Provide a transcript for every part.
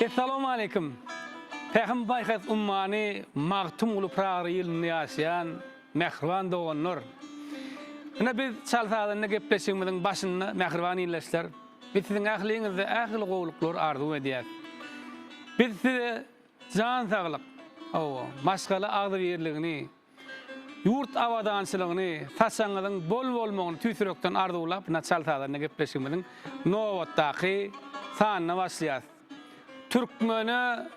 Assalamu alaikum. Peygamber baykat ummani magtum ulu pragry ýylynda ýaşaýan mehriban doganlar. Ina biz çalsadan gepleşigimiziň başynda mehriban ýylaşlar. Biz siziň ähliňizde ähli gowluklar arzu edýär. Biz size jan saglyk, maşgala agdy berligini, yurt awadançylygyny, saçaňyzyň bol bolmagyny tüýsürekden arzulap, na çalsadan gepleşigimiziň nowatdaky sanyna başlaýar. Türkmeni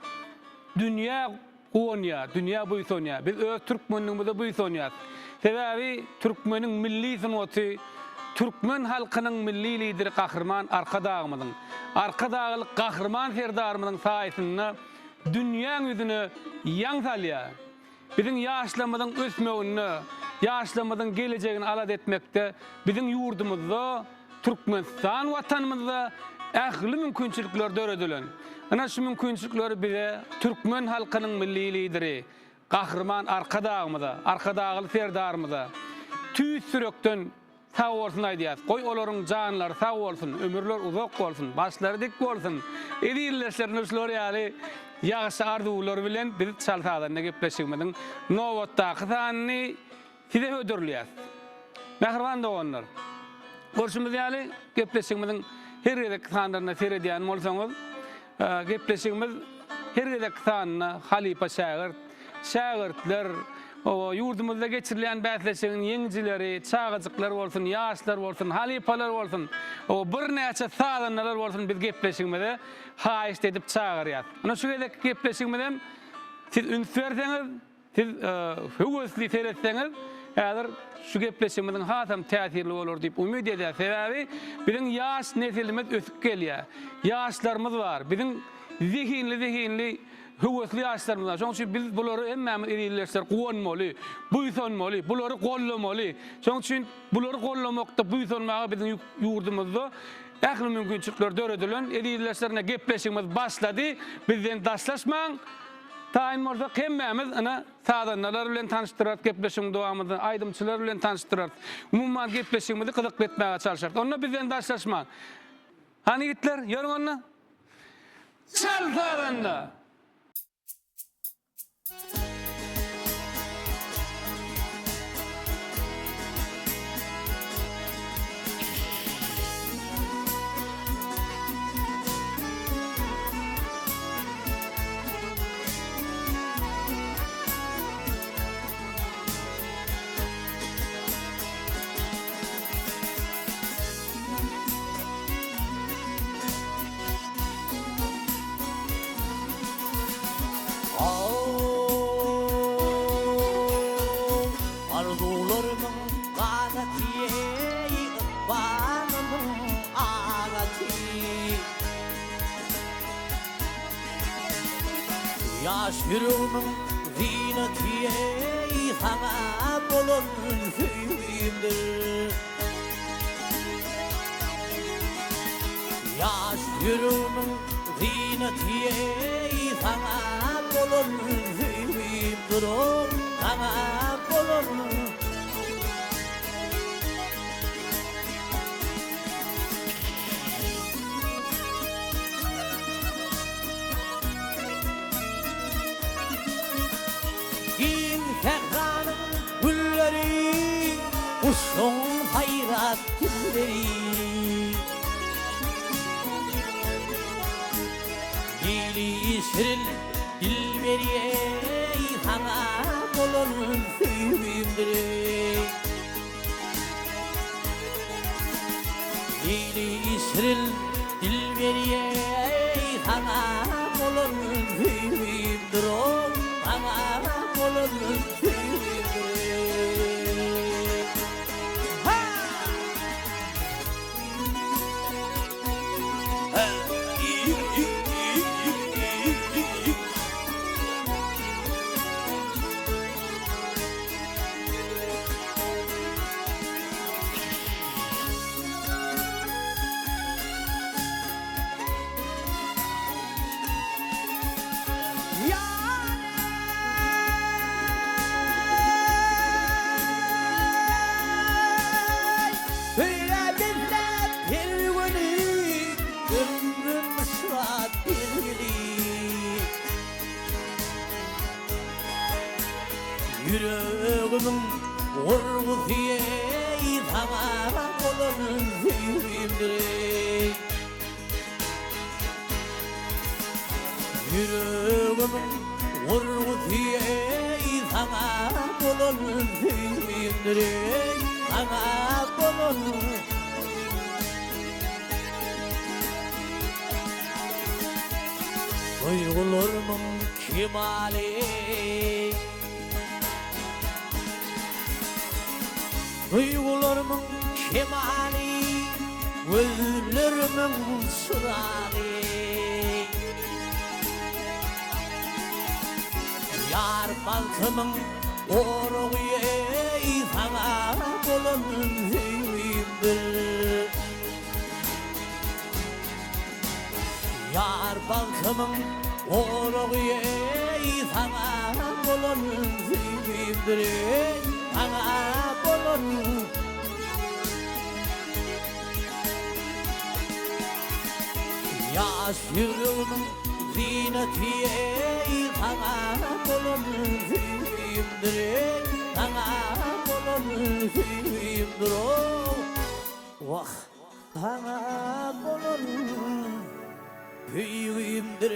dünya goňa, dünya buýsoňa. Biz öz türkmenligimizde buýsoňýar. Sebäbi türkmeniň milli sunaty, türkmen halkynyň milli lideri Gahrman Arkadagymyň, Arkadagylyk Gahrman Ferdarymyň saýatyny dünýä ýüzüne ýaň salýar. Biziň ýaşlamyzyň ösmegini, ýaşlamyzyň gelejegini alad etmekde biziň ýurdumyzda, Türkmenistan watanymyzda ähli mümkinçilikler döredilen. Ana şu mümkinçilikleri bize Türkmen halkynyň milli lideri Gahrman Arkadagyly Ferdarymyza tüýsürekden sag bolsun aýdýar. Goý olaryň janlary sag bolsun, ömürler uzak bolsun, başlary dik bolsun. Edillerler nöşler ýaly ýaşy arzuwlar bilen biz çalsadan gepleşigimiziň nowatdaky sanyny size ödürlýär. Mehriban doganlar. Görüşimiz ýaly gepleşigimiziň her ýerdeki sanlaryna seredýän bolsaňyz, gepleşigimiz her ýerdeki sanyna halipa şagirtler, ýurdumyzda geçirilen bäsleşigiň ýeňjileri, çağajyklar bolsun, ýaşlar bolsun, halipalar bolsun, bir näçe sadanlar bolsun biz gepleşigimizde haýyş edip çağırýar. Ana şu ýerdeki gepleşigimizde siz ünsverseňiz, siz höwesli seretseňiz, häzir şu gepleşigimiziň hasam täsirli bolar diýip umyd edýär. Sebäbi biziň ýaş nesilimiz ösüp gelýär. Ýaşlarymyz bar. Biziň zihinli höwesli ýaşlarymyz bar. Şoň üçin biz bulary hemmämiz edillerler gowanmaly, buýsanmaly, bulary gollamaly. Şoň üçin bulary gollamakda, buýsanmaga biziň ýurdumyzda ähli mümkinçilikler döredilen edillerlerine gepleşigimiz başlady. Bizden daşlaşmaň. Taýyn bolsa hemmämiz ana sadanlar bilen tanıştyrar, gepleşiň dowamyny aýdymçylar bilen tanıştyrar. Umumman gepleşigimizi gyzyk etmäge çalşar. Onda bizden daşlaşmaň. Hani gitler, ýörüň onda? Çal sadanda. Arzularımın kanati, ikbalımın ağati. Yaş yüreğimin zineti, sana bolun sevimdir. Yaş yüreğimin zineti, sana bolun sevimdir. Sana bolun. Kim ferhanın gülleri, kuşun hayrat gülleri. Dili şirin dilberiye, sana bolun sevimdir. Dili şirin dilberiye, sana bolun sevimdir. Sana bolun sevimdir. Urgufiye sana kolun sevimdir Yüreğimin urgufiye sana kolun sevimdir Sana kolun Duygularımın kemali Duygularımın kemali Gözlerimin sırağı Yar baltımın oruğu sana kolun sevimdir Yar baltımın oruğu sana kolun sevimdir Sana kolun Yaş yüreğimin zineti sana kolun sevimdir Sana kolun sevimdir Vah sana kolun sevimdir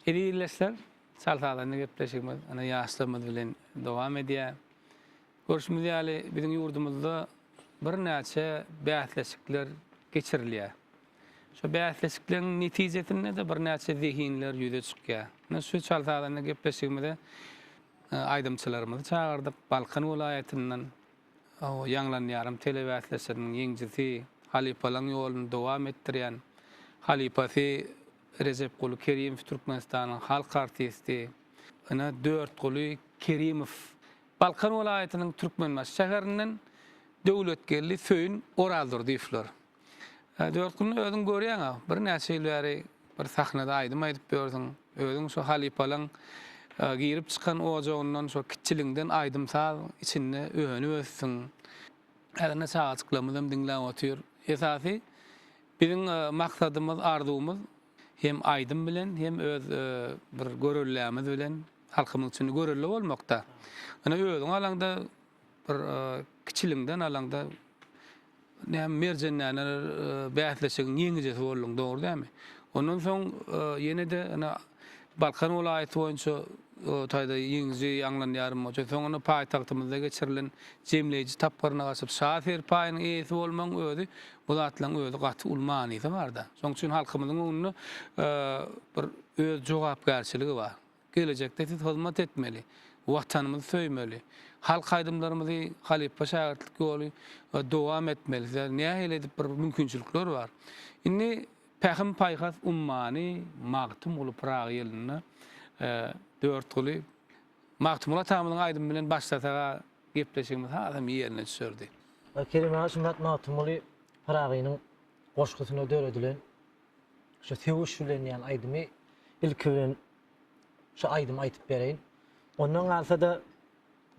Edilesler saltalarını gepleşikmiz, ana yaşlımız bilen devam edýär. Görüşmüz ýaly biziň ýurdumyzda bir näçe bähsleşikler geçirilýär. Şo bähsleşikleriň netijesinde de bir näçe zihinler ýüze çykýar. Näme şu saltalarını gepleşikmizde aýdymçylarymyzy çağırdyk. Balkan welaýatynyň o ýanglanýarym telebähsleşiginiň ýeňjisi Halipalaň ýoluny dowam etdirýän Halipasy Recep Kulu Kerimov Türkmenistanyň halk artisti, ana 4 Kulu Kerimov Balkan welaýatynyň Türkmenbaş şäherinden döwletgelli söýün oraldyr diýipler. 4 Kulu özüň görýäň, bir näçe ýylary bir sahnada aýdym aýdyp berdiň. Özüň şu Halipalaň girip çykan ojagyndan şu kiçiliginden aýdymsal içinde öňünü össün. Äne çağaçyklamydym diňläp otyr. Esasy biziň maksadymyz, arzumyz hem aýdym bilen hem öz bir görürlämiz bilen halkymyň üçin görürli bolmakda. Ana özüň alanda bir kiçiliginden alanda näme merjenler bähsleşigiň ýeňijesi bolýan, dogry dämi? Ondan soň ýene de ana Balkan welaýaty boýunça taýda ýeňiji ýanglanýarym bolsa, soňra paýtagtymyzda geçirilen jemleýiji tapgaryna gaçyp şaher paýynyň eýesi bolmaň özi bu zatlaryň özi gaty ulmanyzy barda. Şoň üçin halkymyzyň öňünde bir öz jogapkärçiligi bar. Gelecekde hyzmat etmeli, watanymyzy söýmeli. Halk aýdymlarymyzy Halipa şäherlik ýoly dowam etmeli. Näme edip bir mümkinçilikler bar. Indi Pähim paýhas ummany magtym bolup Prag ýelyne 4 Kulu magtymla tamamyň aýdym bilen başlataga gepleşigimiz adam ýerine düşürdi. Kerim ağa şundat magtym boly Pragynyň goşgusyna döredilen şu sevüş bilen ýan aýdymy ilki bilen şu aýdym aýtyp bereýin. Ondan galsa da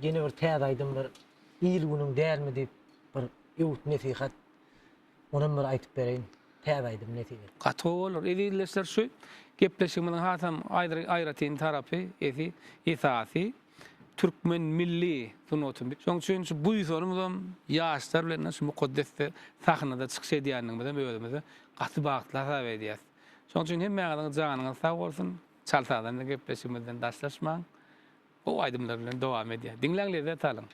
ýene bir täze aýdym bir ýyl günüň därmi diýip bir ýurt nesihat onuň bir aýtyp bereýin. Täze netice. Gaty bolar. Edilesler şu gepleşigimiň hasam aýratyn tarapy esasy Türkmen milli sunotun. Şoň üçin şu bu ýolumyzam ýaşlar bilen şu mukaddesde sahnada çykyş edýändiň bilen özümizi gaty bagtlar hesap edýäs. Şoň üçin hemmäňiň janyňyz sag bolsun. Çalsadan gepleşigimizden daşlaşmaň. Bu aýdymlar bilen dowam edýär. Diňläňizde talyň.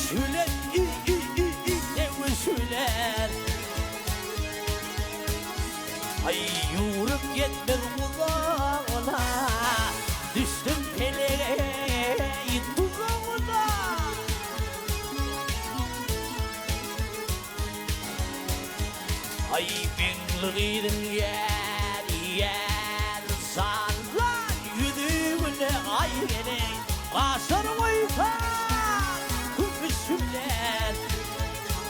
Tevessüler tevessüler Ay yürüp gitmez kulağına Düştüm peleği tuzağına Ay binliğin yer Sanlar yüdüğüne ay gene Başlarım uytar Hümmüşüler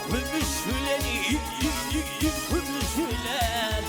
Hümmüşüler Hümmüşüler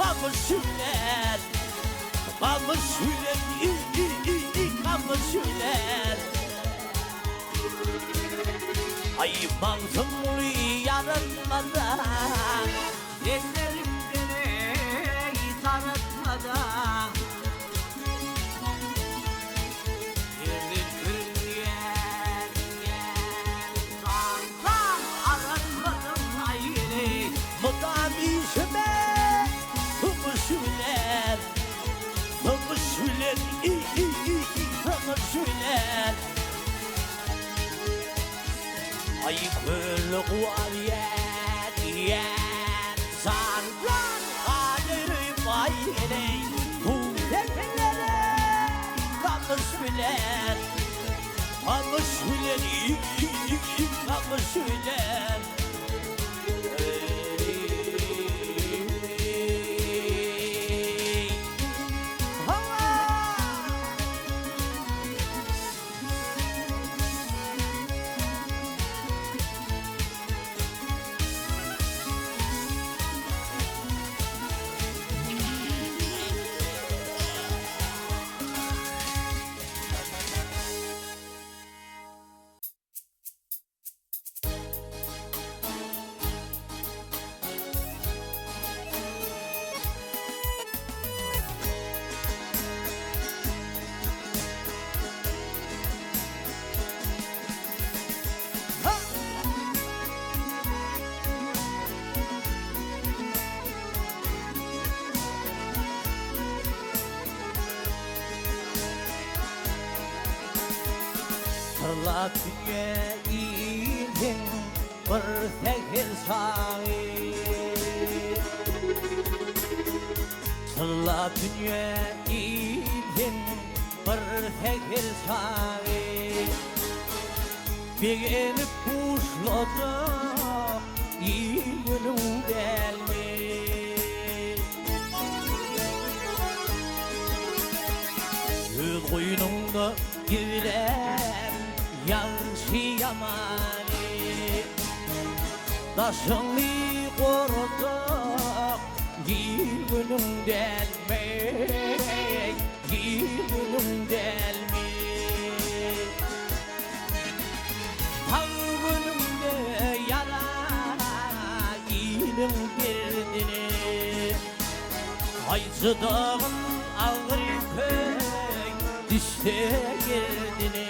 Kamışüler Kamışüler Kamışüler Ay mantım yarınmadan Ellerimden sarıtmadan Yerden yer Sansan aranmadım ayrı Mudam işime Kamışüler Kamışüler Kamışüler Ay kırlık var yer Sarlan alırım ay eley Bu tepelere Kamışüler Kamışüler Kamışüler Sırla tüyeğinin bir tekir sahip Sırla tüyeğinin bir tekir sahip Beğenip kuşladı iyinin delmiş Yüz koyununda giren Yansı yamani Daşını koruduk Yılgınım delmek Yılgınım delmek Halgınımda yara Yılım derdini Ayzıdağın ağır köy Düşte girdini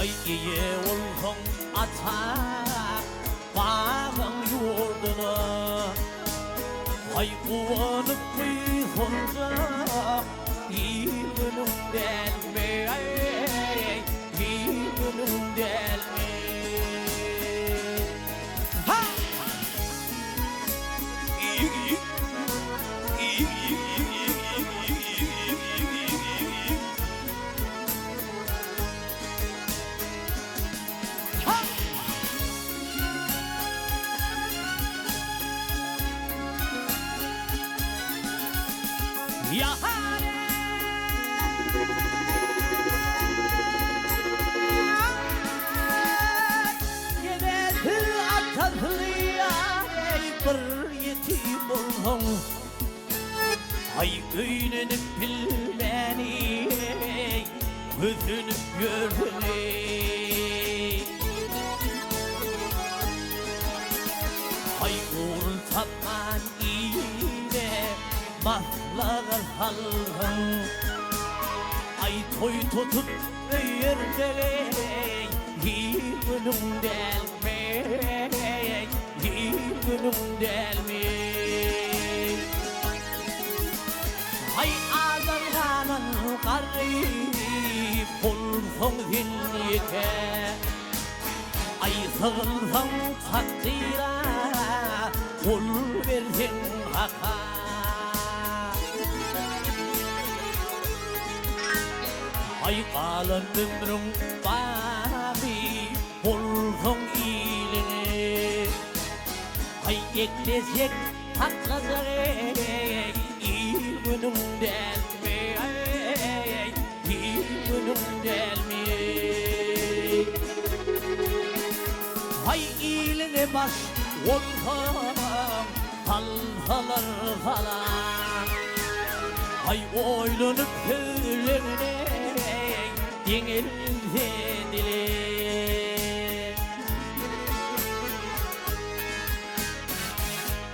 Ay iyi olsun ata bağın yurduna Ay uvanıp kıyfınca iyi günüm delme iyi günüm delme Ha! olsun. Ay öğlenip bilmeni, gözünü gördüğünü. Ay uğrun tatman ile mahlar halın. Ay toy tutup yerde yığınım delme, yığınım delme. Ay ağlarlanın garip bulsun zinnete. Ay sığınsın takdira, kul versin haka. Ay kalan ömrüm babi bulsun iyiliği. Ay ekleyecek hakkazı iyi günüm delme, iyi günüm delme. Ay iyiliğe baş olsam halsalar falan. Ay oylanıp köylerine yenilsen dile.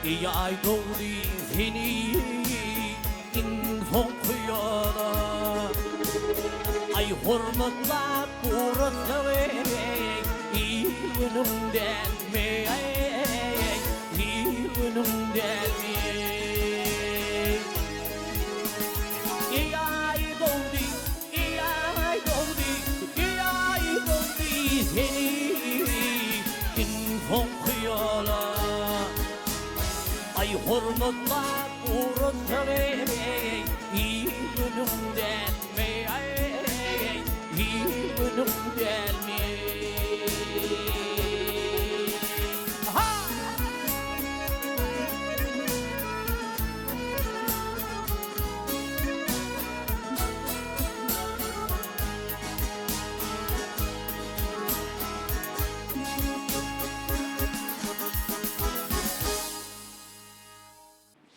İyi ay doğru seni insan kıyana. Ay hurmatla burası ve iyi günüm delme, iyi günüm delme. Ay hurmatla uğrasa ve iyi günüm delme, iyi günüm delme. Ha!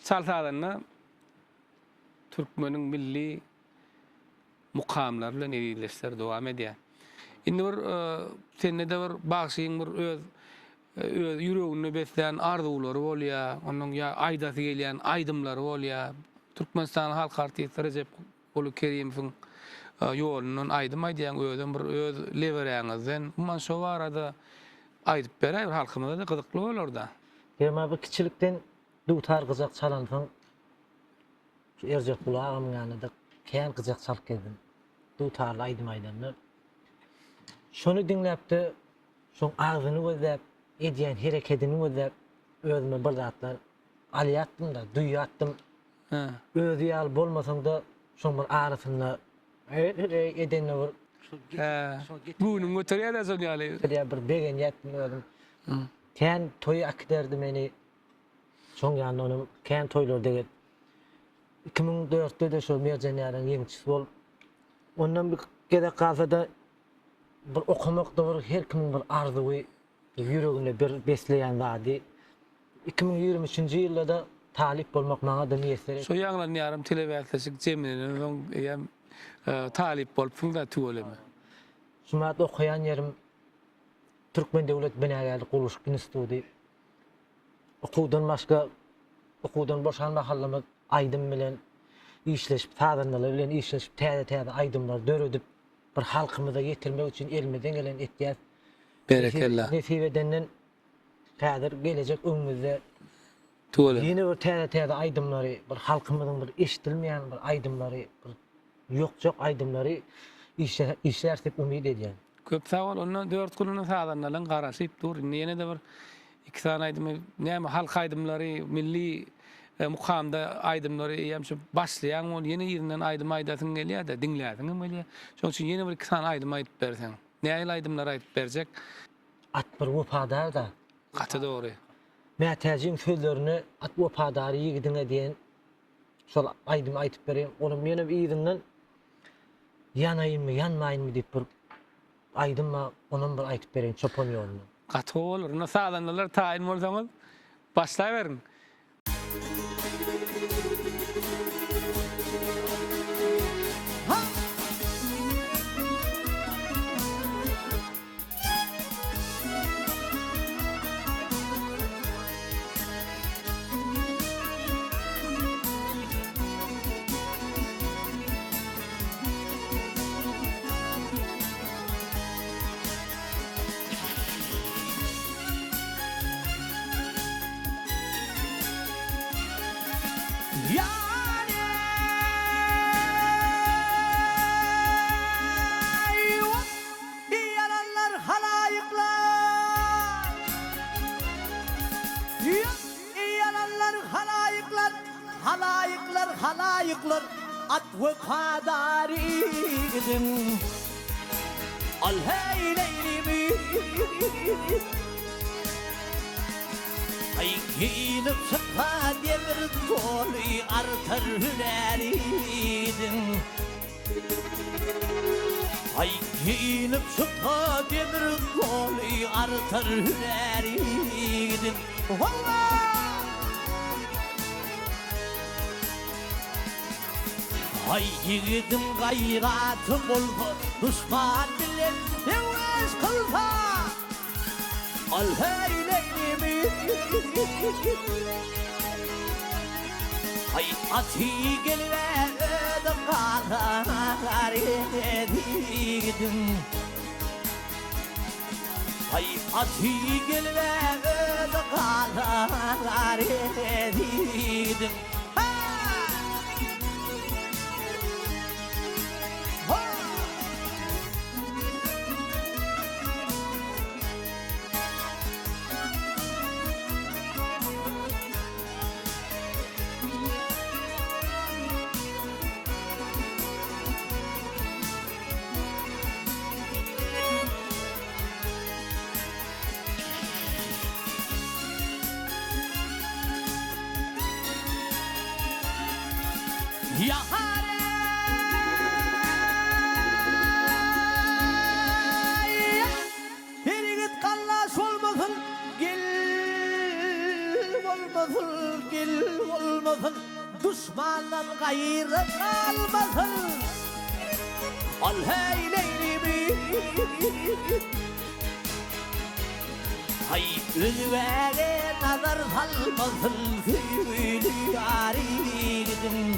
Salsadanna Türkmenin milli mukamlar bilen edilişler dowam edýär. Indi bir sende de bir bagşyň bir öz ýüregini besleýän arzulary bolýar, onuň ýa aýdasy gelýän aýdymlary bolýar. Türkmenistan halk artisti Recep Ulu Kerimov'un ýolundan aýdym aýdýan özüm bir öz leweräňizden umman şo barada aýdyp berýär, halkymyza da gyzykly bolar da. Ama bu kiçilikten dutar kızak çalansan şu Ercek Bulağımın yanında keyin kızak çalıp geldim. Dutarlı aydım aydanlı. Şunu dinlepti, şun ağzını gözlep, ediyen hareketini gözlep, özüme bir zatlar aliyattım da, duyattım. Özü yal bolmasan da şun bir ağrısını edenle vur. Bunun götürýär da son ýaly. Bir begen yettim özüm. Keyin toyu akderdi beni. Şoň ýany onuň kän toýlarda 2004'de de şo Merjan ýaryň ýeňçisi bolup ondan bir gedek gazada bir okumakda bir her kimin bir arzuwy ýüreginde bir besleýän wady. 2023-nji ýylda talip bolmak maňa da niýetler. Şo ýaňlaryň ýarym telewizyon jemlenýän soň ýam talip bolup da tügelemi. Şumat okuyan ýerim Türkmen Döwlet Benägerlik Guruluş Instituty. Okudan boşanma hallamy aýdym bilen işleşip, tadanlar bilen işleşip, täze aýdymlar döredip bir halkymyza getirmek üçin elmeden gelen etýär. Berekellah. Nesibedenden täzer gelecek öňümizde Tügele. ýene bir täze aýdymlary, bir halkymyzyň bir eşitilmeýän bir aýdymlary, bir ýok aýdymlary işlersek umyt edýän. Köp sağ ol, ondan 4 gününe sağdanlaryň garaşyp dur. Ýene de bir 2 tane aýdym, näme halk aýdymlary, milli mukamda aýdymlary ýa şu başlaýan ol ýene ýerinden aýdym aýdasyň gelýär da dinläsiň bolýar. Şoň üçin ýene bir 2 tane aýdym aýdyp berseň. Näme aýdymlar aýdyp berjek? At bir wepadar da. Gaty dogry. Mätäjiň sözlerini at wepadary ýigidine diýen şol aýdym aýdyp berýän. Onu meni ýerinden ýanaýynmy, ýanmaýynmy diýip bir aýdymma onuň bir aýdyp berýän çopon ýolunu. Gaty olur. Ona sağdanlar taýin bolsaňyz başlaýberin. halayıklar at ve kadaridim. Al hey leylimi ay giyinip çıkma demir dolu artar hüneridim. Ay giyinip çıkma demir dolu artar hüneridim. Ay yiğidim gayratım olma düşman bilen devres kılsa. Al hey leylimi ay ati geliver öde karar edildim. Ay ati geliver öde karar edildim. Ya hare bir git kallas olmasın gel olmasın gel olmasın düşmandan gayrı kalmasın. Al hey leylimi ay ülvere nazar salmasın gülü yaridim.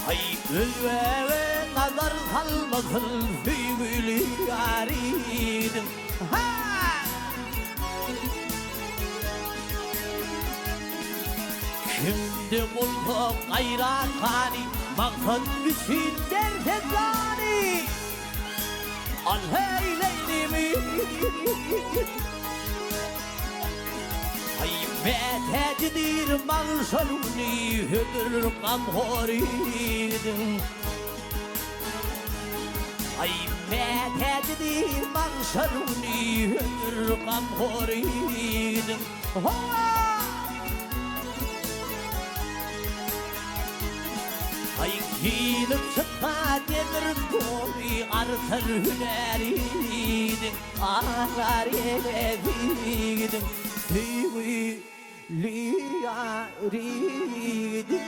Ay ülvere nazar salmasın gülü yaridim. Şimdi buldum gayrat hani maksat bütün derse zani. Al hey leylimi ay metecidir manşaluni hüdür kamhoridim. Ay metecidir manşaluni hüdür kamhoridim. Ay giyinip çıkma demir dolu artar hüneridim. Arar elevidim sevgili yaridim.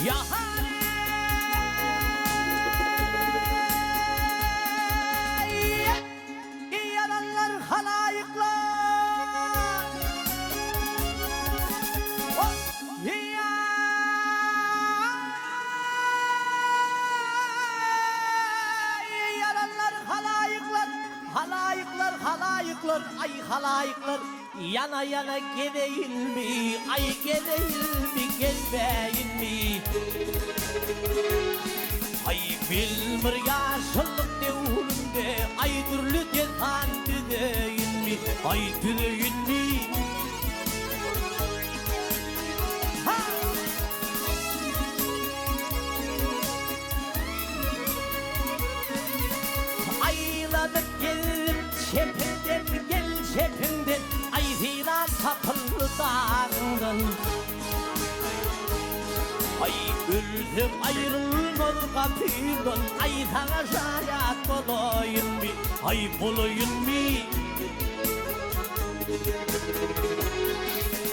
Ya yalanlar halayıklar yalanlar halayıklar ay halayıklar yana yana geleyim mi ay geleyim mi gelmeyin mi ay bilmir yaşlılık devrimde ay türlü desan düdeyin mi ay düdeyin mi aylanıp gelip çepinden gel çepinden ayzina tapıldı dağından. Ay ölsem ayrılmaz kapımdan, ay sana şayat olayım mi, ay bulayım mi?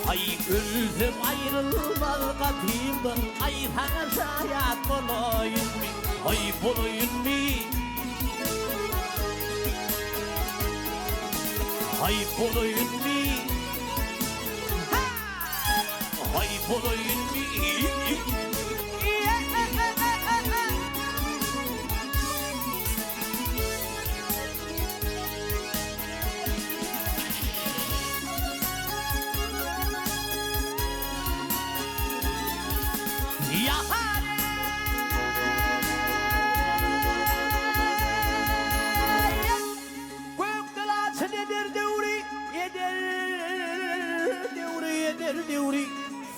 Ay ölsem ayrılmaz kapımdan, ay sana şayat olayım mi, ay bulayım mi? Ay bulayım mi? Ay bulayım mi?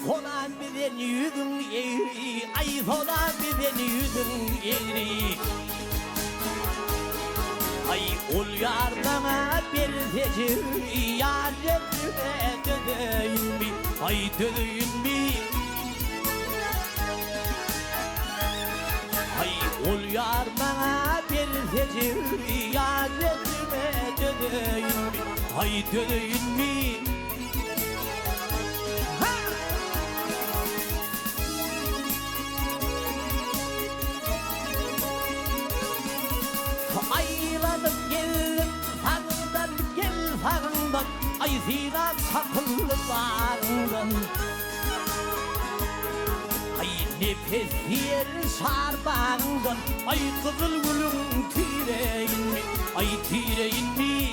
Falan bilen yüzün eğri, ay falan bilen yüzün eğri. Ay ol yar bana bir fecir, yar cebime döneyim mi, ay döneyim mi? Ay ol yar bana bir fecir, yar cebime döneyim mi, ay döneyim mi? Aylanıp gelip sağından gel sağından, ay zira sakıllı bağından. Ay nefes yer sarbandan, ay kızıl gülüm tireyin mi, ay tireyin mi?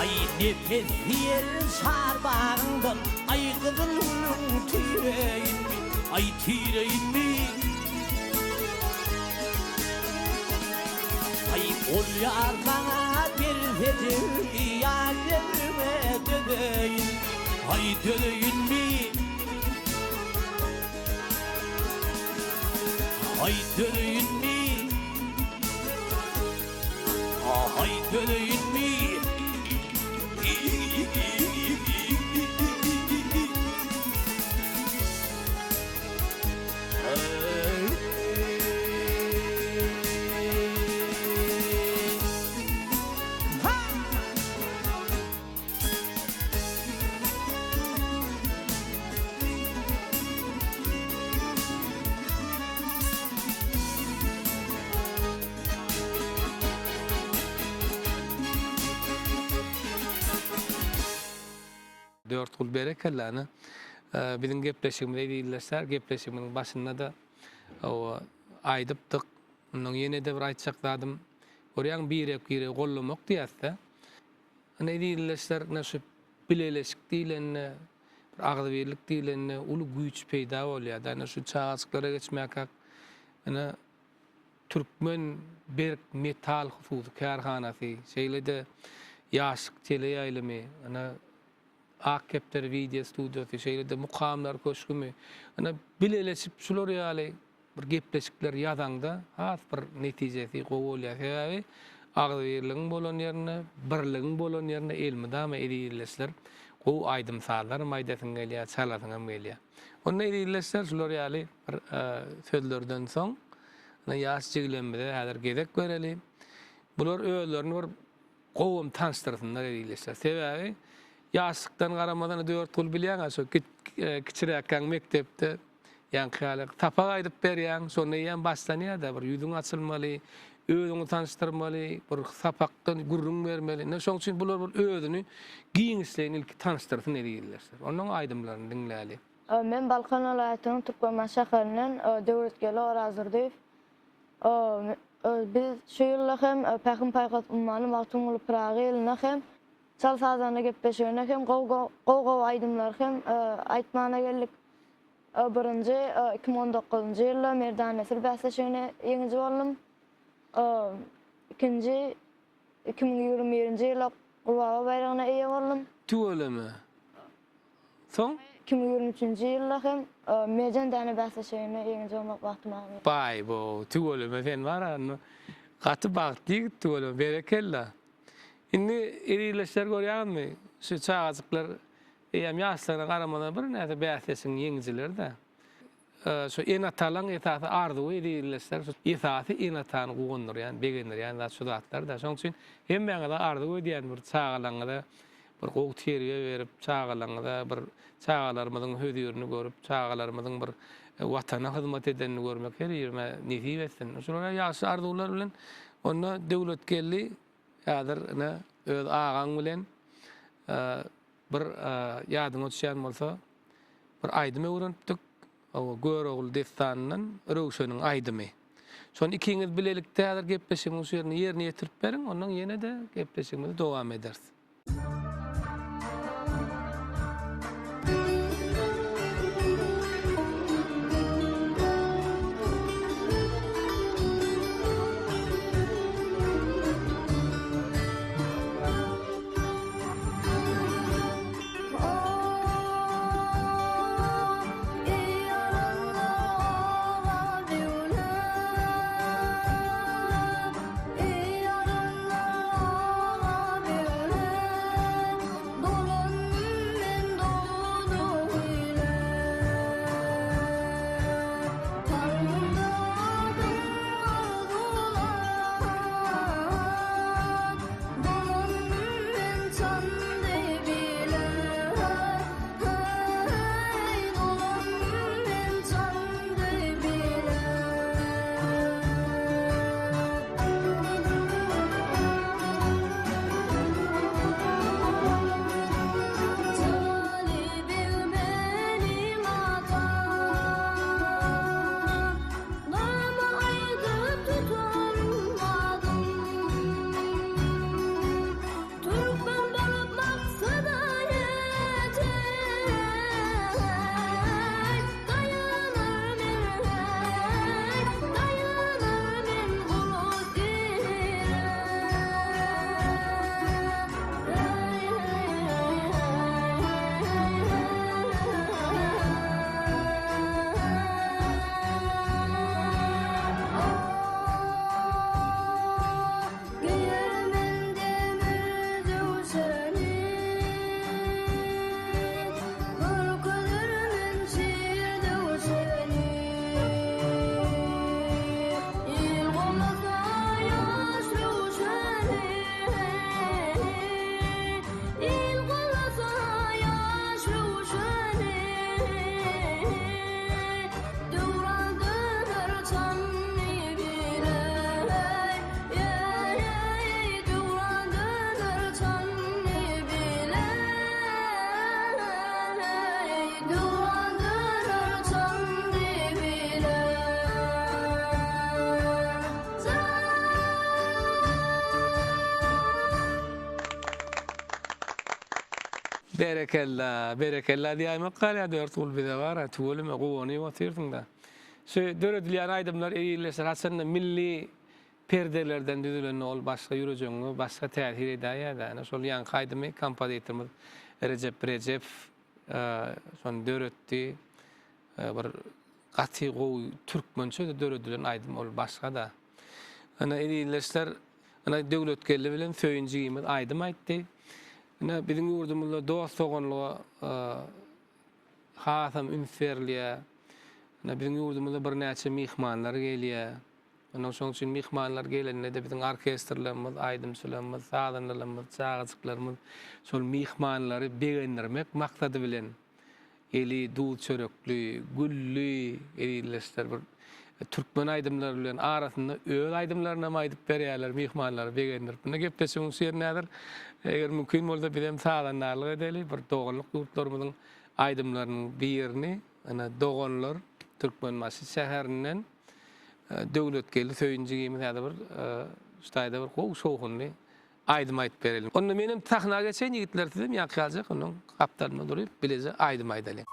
Ay nefes yer sarbandan, ay kızıl gülüm tireyin mi, ay tireyin mi? Ay ol yar bana bir fecir, yar cebime döneyim, ay döneyim mi? Ay döneyim mi? Ay döneyim mi? Dört kul berekellany bizim gepleşigimizde diýilýär, gepleşigimiň başynda da o aýdypdyk. Ondan ýene de bir aýtjak zadym. Görýäň bir gollamak diýärse. Ne diýilýär, näşe bileleşik diýilende, bir agzybirlik diýilende uly güýç peýda bolýar. Da şu çağaçyklara geçmek hak. Ana Türkmen Berk Metal Hususi Karhanasy, şeýlede ýaşyk tele ýaýlamy, ana Akepter video stüdyosu, şeýlede mukamlar köşkümi. Ana bileleşip şular ýaly bir gepleşikler ýazanda has bir netijesi gowulýar. Sebäbi agzybirligiň bolan ýerine, birligiň bolan ýerine elmidama edilýärler. Gow aýdym sallar maýdasyň gelýär, çalasyň gelýär. Onda edilýärler şular ýaly bir sözlerden soň ana ýaş jiglenmede häzir gezek bereli. Bular öýlerini bir gowum tanıştyrsynlar edilýärler. Sebäbi ýaşlykdan garamadan 4 ýyl bilýän, şo kiçiräkkäň mektepde ýa-ni tapak aýdyp berýän, sonra ýa başlanýar da bir ýüzüň açylmaly, özüňi tanıştyrmaly, bir sapakdan gurrun bermeli. Ne şoň üçin bular özüni giňişlerini ilki tanıştyrsyn edilýärler. Onuň aýdymlaryny dinläli. Men Balkan welaýatynyň Türkmen şäherinden döwletgeli Arazyrdyw. Biz şu ýylla hem Pähim Paýgat ummany Magtymguly Pragy eline hem çal sazana gepleşene hem gow aýdymlar hem aýtmana geldik. Birinji 2019-njy ýylda Merdan Nesil bäsleşigine ýeňiji boldum. Ikinji 2021-nji ýylda Gulbaba bayragyna eýe boldum. Tuwelemi? Soň 2023-nji ýylda hem mejen däne bäsleşeýine eňiňi olmak wagtym aldy. Bay bu tügölüme fen var anı. Gatı bagty tügölüme berekella. Indi irileşler görýärmi? Şu çağazıklar eýem ýaşlaryna garamadan bir näde bäsleşiň ýeňjiler de. Şu enatalan etaty ardy irileşler. Etaty enatan goňundur ýani begenler ýani şu zatlar da. Şoň üçin hemmeňe de ardy diýen bir çağalaňda bir gowuk teriýe berip çağalaňda bir çağalarymyzyň hödýürini görüp çağalarymyzyň bir watana hyzmat edenini görmek her ýerime nesip etsin. Şolara ýaşy arzuwlar bilen onda döwlet geldi ýadyr öz agaň bilen bir ýadyňa düşýän bolsa bir aýdymy öwrenipdik. O Görogul destanynyň Röwşeniň aýdymy. Şonu ikiňiz bilelikde häzir gepleşiňiz ýerine ýetirip beriň, ondan ýene de gepleşigimiz dowam edersiz. Berekella, berekella diýmek galä dört ul bize var, tugulmy gowany watirdiň da. Şu döredilýän aýdymlar eýleşir, haçan milli perdelerden düzülen ol başga ýürejeňi, başga täsir edýär da. Şol ýan aýdymy kompozitorymyz Recep şonu döretdi. Bir gaty gowy türkmençe döredilen aýdym ol başga da. Ana eýleşler, ana döwlet geldi bilen söýünjigimiz aýdym aýtdy. Bizim yurdumuzda dost oğanlığa hasam ünferliğe, bizim yurdumuzda bir näçe mihmanlar gelýär. Ondan soň üçin mihmanlar gelende de bizim orkestrlarymyz, aýdymçylarymyz, sadanlarymyz, çağızyklarymyz şol mihmanlary begendirmek maksady bilen eli duw çörekli, güllü eýleşler bir türkmen aýdymlar bilen arasynda öz aýdymlaryna aýdyp berýärler mihmanlar begendir. Buna gepleşiň şeýer nädir? Eger mümkin bolsa bizim sadanlarlyk edeli bir doganlyk ýurtlarymyzyň aýdymlarynyň birini ana doganlar Türkmen Masjid şäherinden döwlet geldi söýünjigimiz häzir bir ştaýda bir gowy şoğunly aýdym aýdyp berelim. Onda menim tahna geçen ýigitler dedim ýakyjak onuň kaptalyna durup bileze aýdym aýdaly.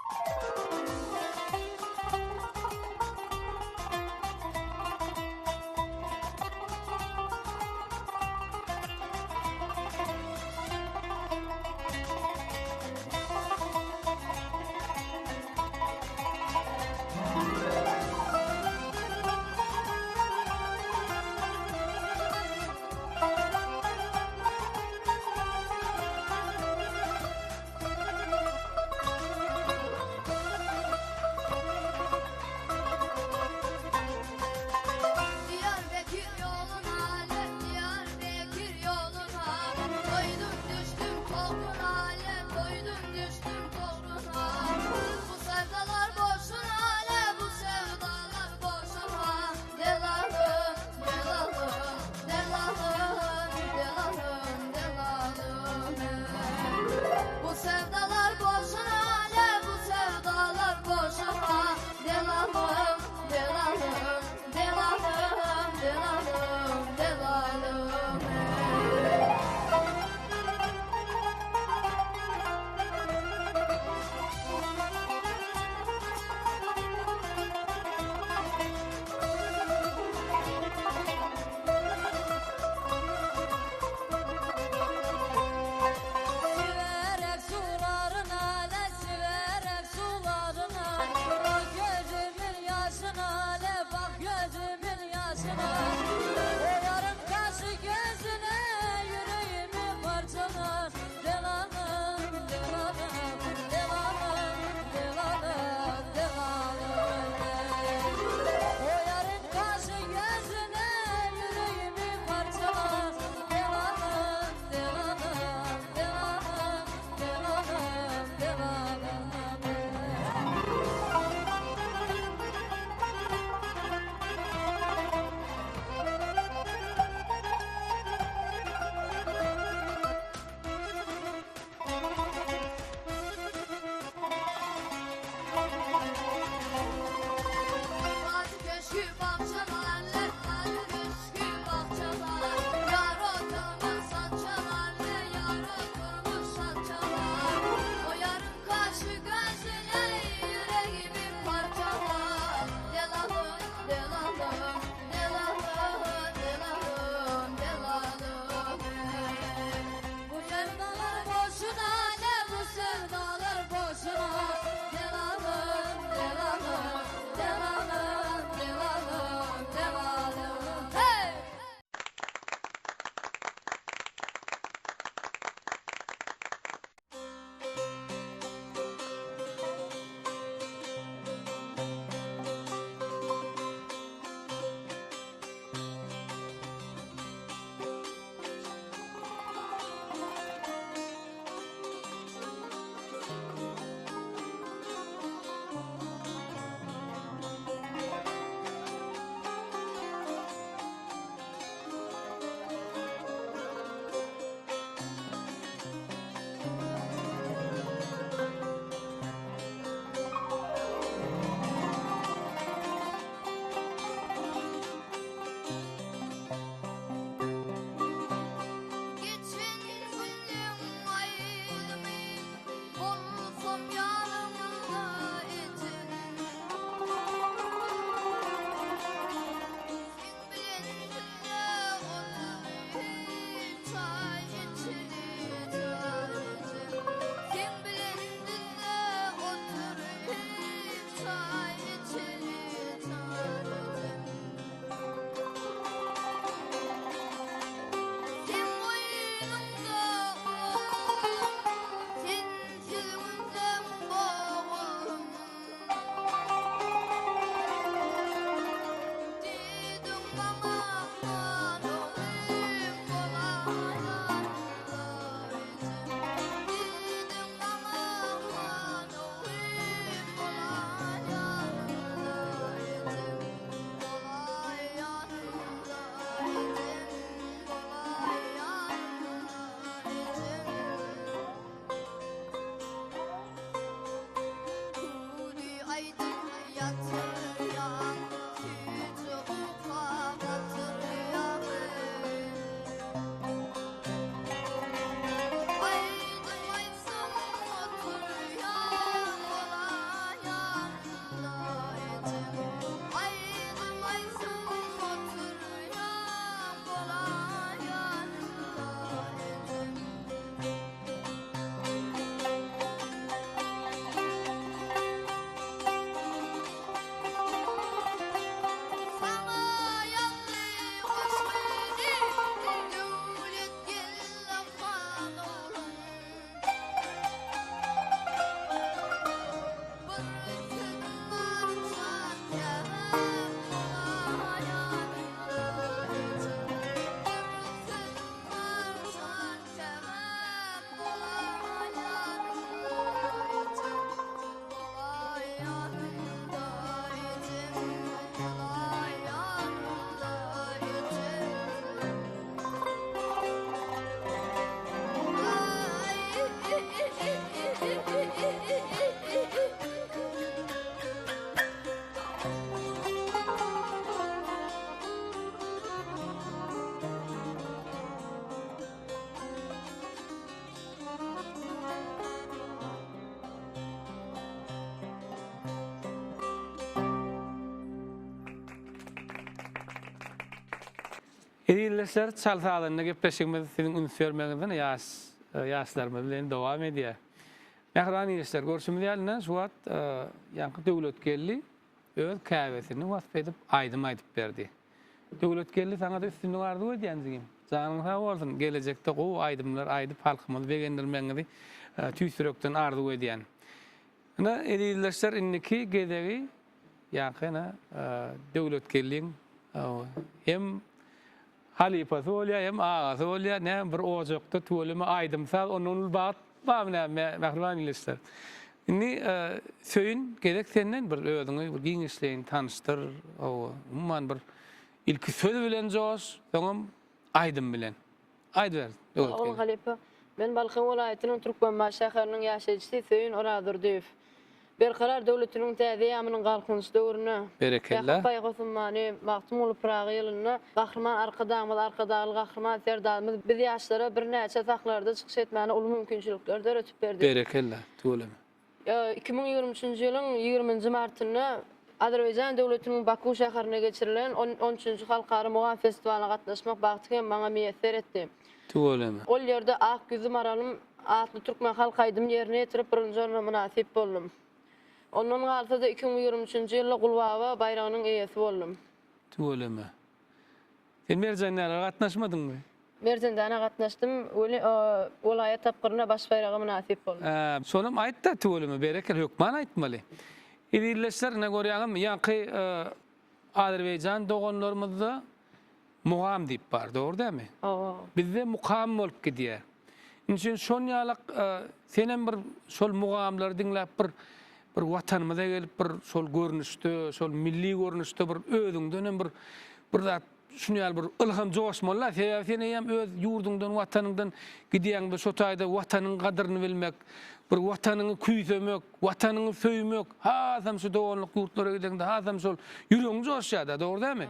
Edilişler çalsalarına gepleşigimiz sizin ünsörmeňizden ýaşlarymyz bilen dowam edýär. Mehrani ýaşlar görüşimiz ýalyna şu wagt ýanky döwletkelli öz käbesini wasp edip aýdym aýdyp berdi. Döwletkelli saňa da üstünde bardy diýendigim. Janyň sag bolsun, gelecekde gowy aýdymlar aýdyp halkymyzy begendirmeňizi tüýsürekden ardy edýän. Ana edilişler inniki gedegi ýa-ni döwletkelliň hem halifasy bolýar, hem agasy bolýar, ne bir ojakda tölüme aýdymsa onun bat bamna mehribany ilişler. Indi söýün gerek senden bir özüňi bir giňişleýin tanıştyr, umman bir ilki söz bilen joş, soňam aýdym bilen. Aýdyber. Oğul Halipa, men Balkan welaýatynyň Türkmenbaş şäheriniň ýaşaýjysy Söýün Oradur diýip. Berkarar döwletiniň täzeýamynyň galkynç döwrüne, Berekella. Paýgosmany Magtum ulu Praga ýylyna gahryman arkadaly gahryman serdadymyz biz ýaşlara bir näçe saklarda çykyş etmäni uly mümkinçilikler ötüp berdi. Berekella. Töleme. 2023-nji ýylyň 20-nji martyny Azerbaýjan döwletiniň Baku şäherine geçirilen 13-nji halkara Mugan festivalyna gatnaşmak bagty hem maňa meýesser etdi. Töleme. Ol ýerde ak gözüm aralym atly türkmen halk aýdym ýerine ýetirip birinji oruna munasip boldum. Ondan galsa da 2023-nji ýylda Gulbaba bayragynyň eýesi boldum. Töleme. Sen merjanlara gatnaşmadyňmy? Merjendana gatnaşdym, welaýat tapgyryna baş bayraga munasip boldum. Sonam aýtda töleme berekel hökman aýtmaly. Edilişler ne görýäňim ýanky Azerbaýjan doganlarymyzda mugam diýip bar, dogry dämi? Bizde mukam bolup gidýär. Üçin şon ýalyk senen bir şol mugamlary diňläp bir watanymyza gelip bir şol görnüşde, şol milli görnüşde bir özüňden bir zat şunu ýaly bir ilham joşmalla, seni hem öz ýurduňdan, watanyňdan gidýäňde şo taýda watanyň gadyryny bilmek, bir watanyňy küýsemek, watanyňy söýmek, hasam şu doganlyk ýurtlara gidende, hasam şol ýüregiň joşýar-da, dogry dämi?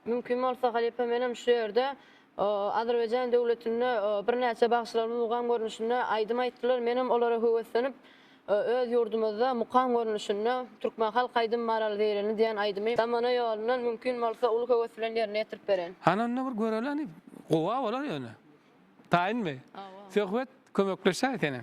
Mümkin bolsa Halipa menem şu ýerde Azerbaýjan döwletine bir näçe bagşlarymyz mugam görnüşine aýdym aýtdylar. Menem olara höweslenip öz ýurdumyzda mukam görnüşine türkmen halk aýdym maraly diýeni diýen aýdymy zamana ýolundan mümkin bolsa uly höweslen ýerine ýetirip beren. Hananna bir göreleni, gowa bolar ýöne. Taýynmy? Söhbet kömekleşär seni.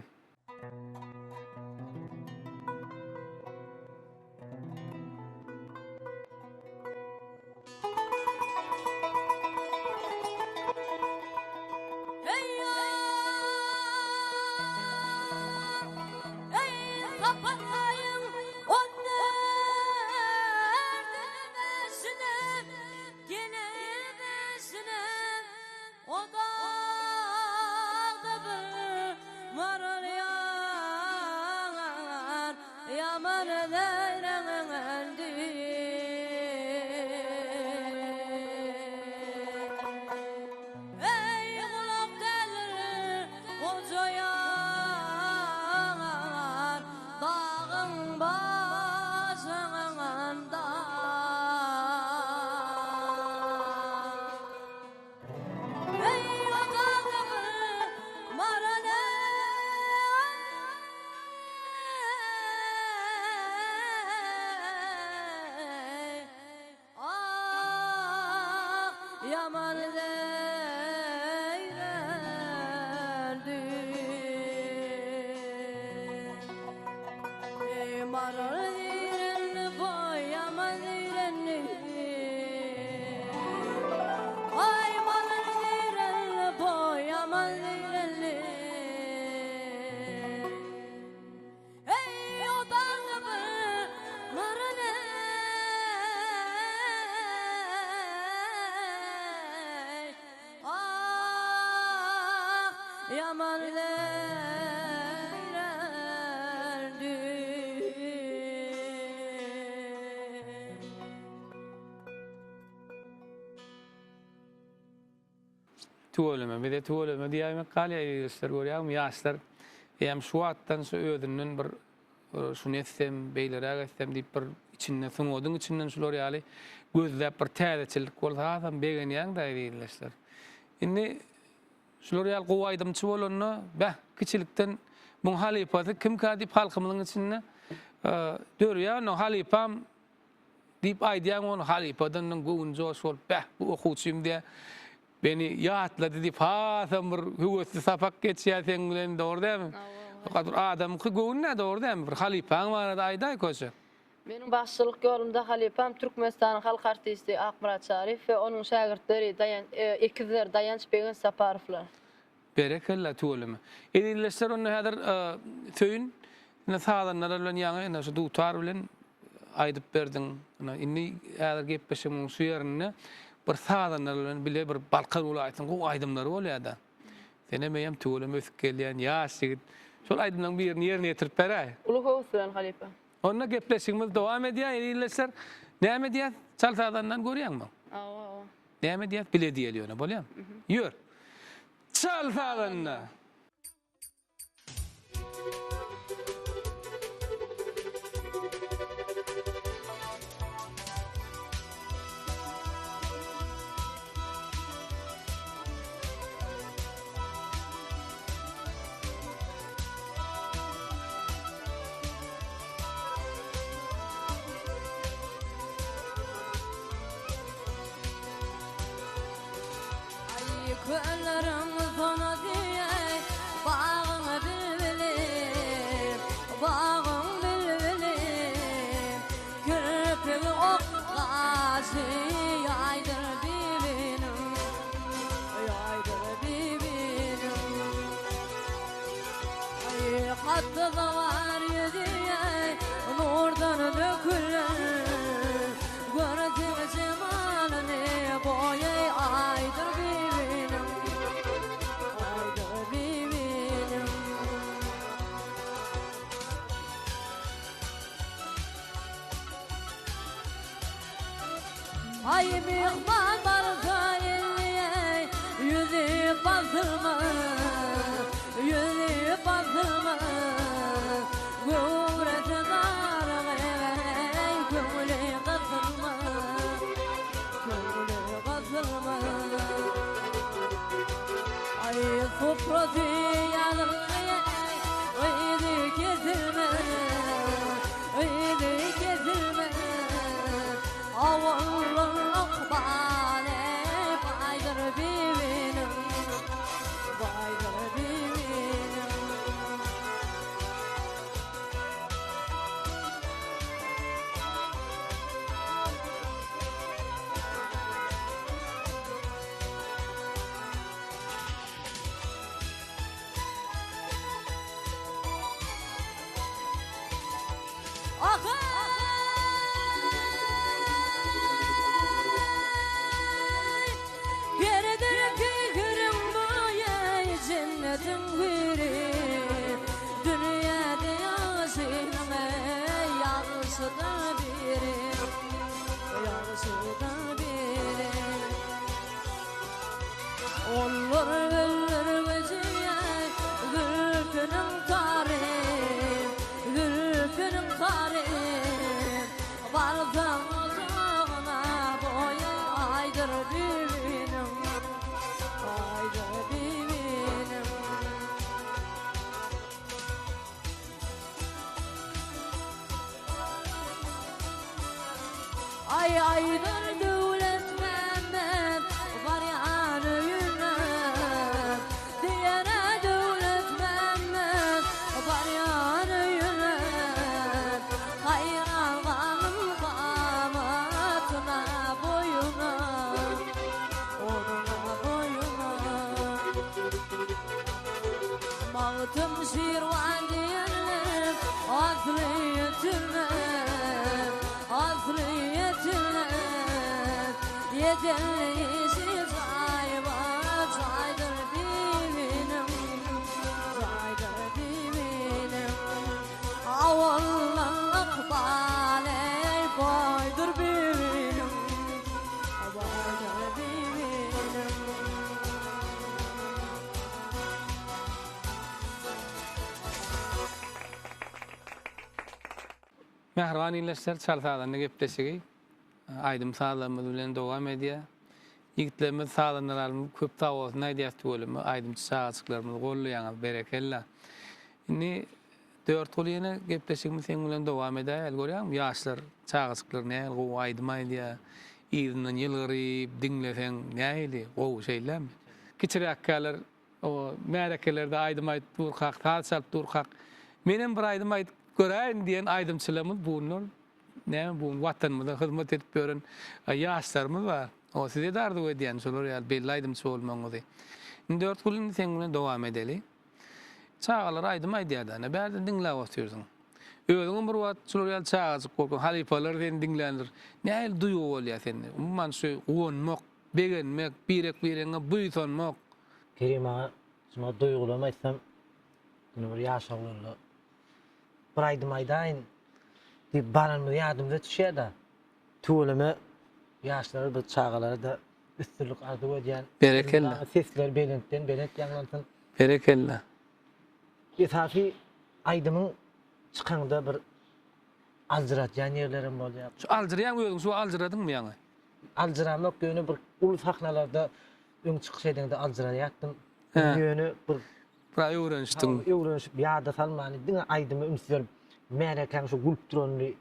Töleme, bir de töleme diýämek galýa ýerler görýäm, ýaşlar hem şu wagtdan şu özünden bir şunu etsem, beýlere etsem diýip bir içinde suňodyň içinden şular ýaly gözläp bir täzeçilik bolsa hasam begenýäň da ýerler. Indi şular ýaly gowaýdymçy bolanyna, bäh kiçilikden muň halipasy kim diýip halkymyzyň içinde dörýär, no halipam diýip aýdýan onu halipadan gowun joş bolup, bäh bu okuwçym diýe beni yatla dedi fatam bir hüwetli sapak geçýär sen bilen doğru dämi? O kadar adam göwnä doğru dämi? Bir halipaň bar aýdaý köşe. Benim başçılık yolumda halifam Türkmenistan halk artisti Akmurat Şarif ve onun şagirdleri ikizler Dayanç Begen Saparovlar. Berekella tuolama. Edilleşler onu hadar söýün ne sağlanlar bilen ýaňy näşe dutar bilen aýdyp berdin. Inni hadar gepleşiň şu ýerine bir sağlanlar bilen bile bir balkan bola aýtyn, o aýdymlar bolýar-da. Sene meýem tuolama ösüp gelýän ýaşygyt. Şol aýdymlaryň birini ýerine ýetirip berä. Ulu howslan halifa. Onna gepleşigimiz dowam edýär. Edilleşler näme diýär? Çalsadandan görýärmi? Awa. Näme diýär? Bile diýelýär, bolýar? Ýör. Çalsadanna. Köllerim sana diye bağını bilbilim, bağın bilbilim. Kirpimi oklası yaydır bibinim, yaydır bibinim. Ay hattı da var yediye nurdan dökülür. Gördüm zamanını boyay aydır bibinim, aydır bibinim. Ay mihman barka elliye yüzü basılma, yüzü basılma. Gurreti dargı gümülü kısılma, gümülü kısılma. Ay sofrası yanılmaya ıydı kesilme, ıydı kesilme. Avallın akbale baydır bibinim, baydır bibinim. Geride fikrim boyay cennetin biri. Dünyada yaşayma yarısı da biri, yarısı da biri. Olur ölür veciye gülfünün tarim, gülfünün tarim. Vardan uzağına boyay aydır bibinim, aydır bibinim. Ay aydır devlet Mehmet var ya yüner. Diyene devlet Mehmet var ya yüner. Hayran kanım kamatına boyuna, onuna boyuna. Mağıtım şirvan diyenler asliyetine, asliyetine. Yeterlisi sayba saydır bibinim, saydır bibinim. Avallan akbale baydır bibinim, baydır bibinim. Mehriban illeşler çalsadanna gepleşigi. Aýdym sağlamyz bilen dowam edýär. Ýigitlerimiz sağlanaralmy köp tawasyny aýdýar bolmy. Aýdym çağçyklarymyz gollaýaňyz berekella. Indi 4 gol ýene gepleşigimiz sen bilen dowam edýär. Görýärmi? Ýaşlar çağçyklar näme go aýdym aýdýar. ýyzynyň ýylgyryp diňleseň nähili gowy şeýlem. Kiçiräkler o märekelerde aýdym aýdyp durkak, taýt salyp durkak. Menem bir aýdym aýdyp göräýin diýen aýdymçylygymyz bunlar. Näme bu watanymyza hyzmat edip beren ýaşlarymyz bar. O size dardy diýen şolar ýa belli aýdymçy bolmaňyzy. 4 ýyl sen bilen dowam edeli. Çağalar aýdym aýdýarda, bärden diňläp oturýarsyň. Özüň bir wagt şolar ýa çağazyp bolýar, halifalar seni diňlendir. Näil duýu bolýar seni? Umman şu gonmak, begenmek, birek-bireňe buýsanmak. Kerim ağa, şuna duýgulama aýtsam, bunu bir ýaşa bolýar. Bir aýdym aýdaýyn, diýip baranmy ýadymda düşýär-de. Tuğulamy ýaşlary bir çağalary da üstünlük arzu edýän. Berekella. Sesler belentden belent ýanglansyn. Berekella. Esafi aýdymyň çykanda bir aljiratýan ýerlerim bolýar. Şu aljiran özüň şu aljiradyňmy ýaňy? Aljiramak göni bir ulu sahnalarda öň çykyş edende aljiraýatdym. He. Göni bir Bira öwrenşdiň. öwrenşip ýa-da salmany diňe aýdymy ümsüp märekäň şu gulpturany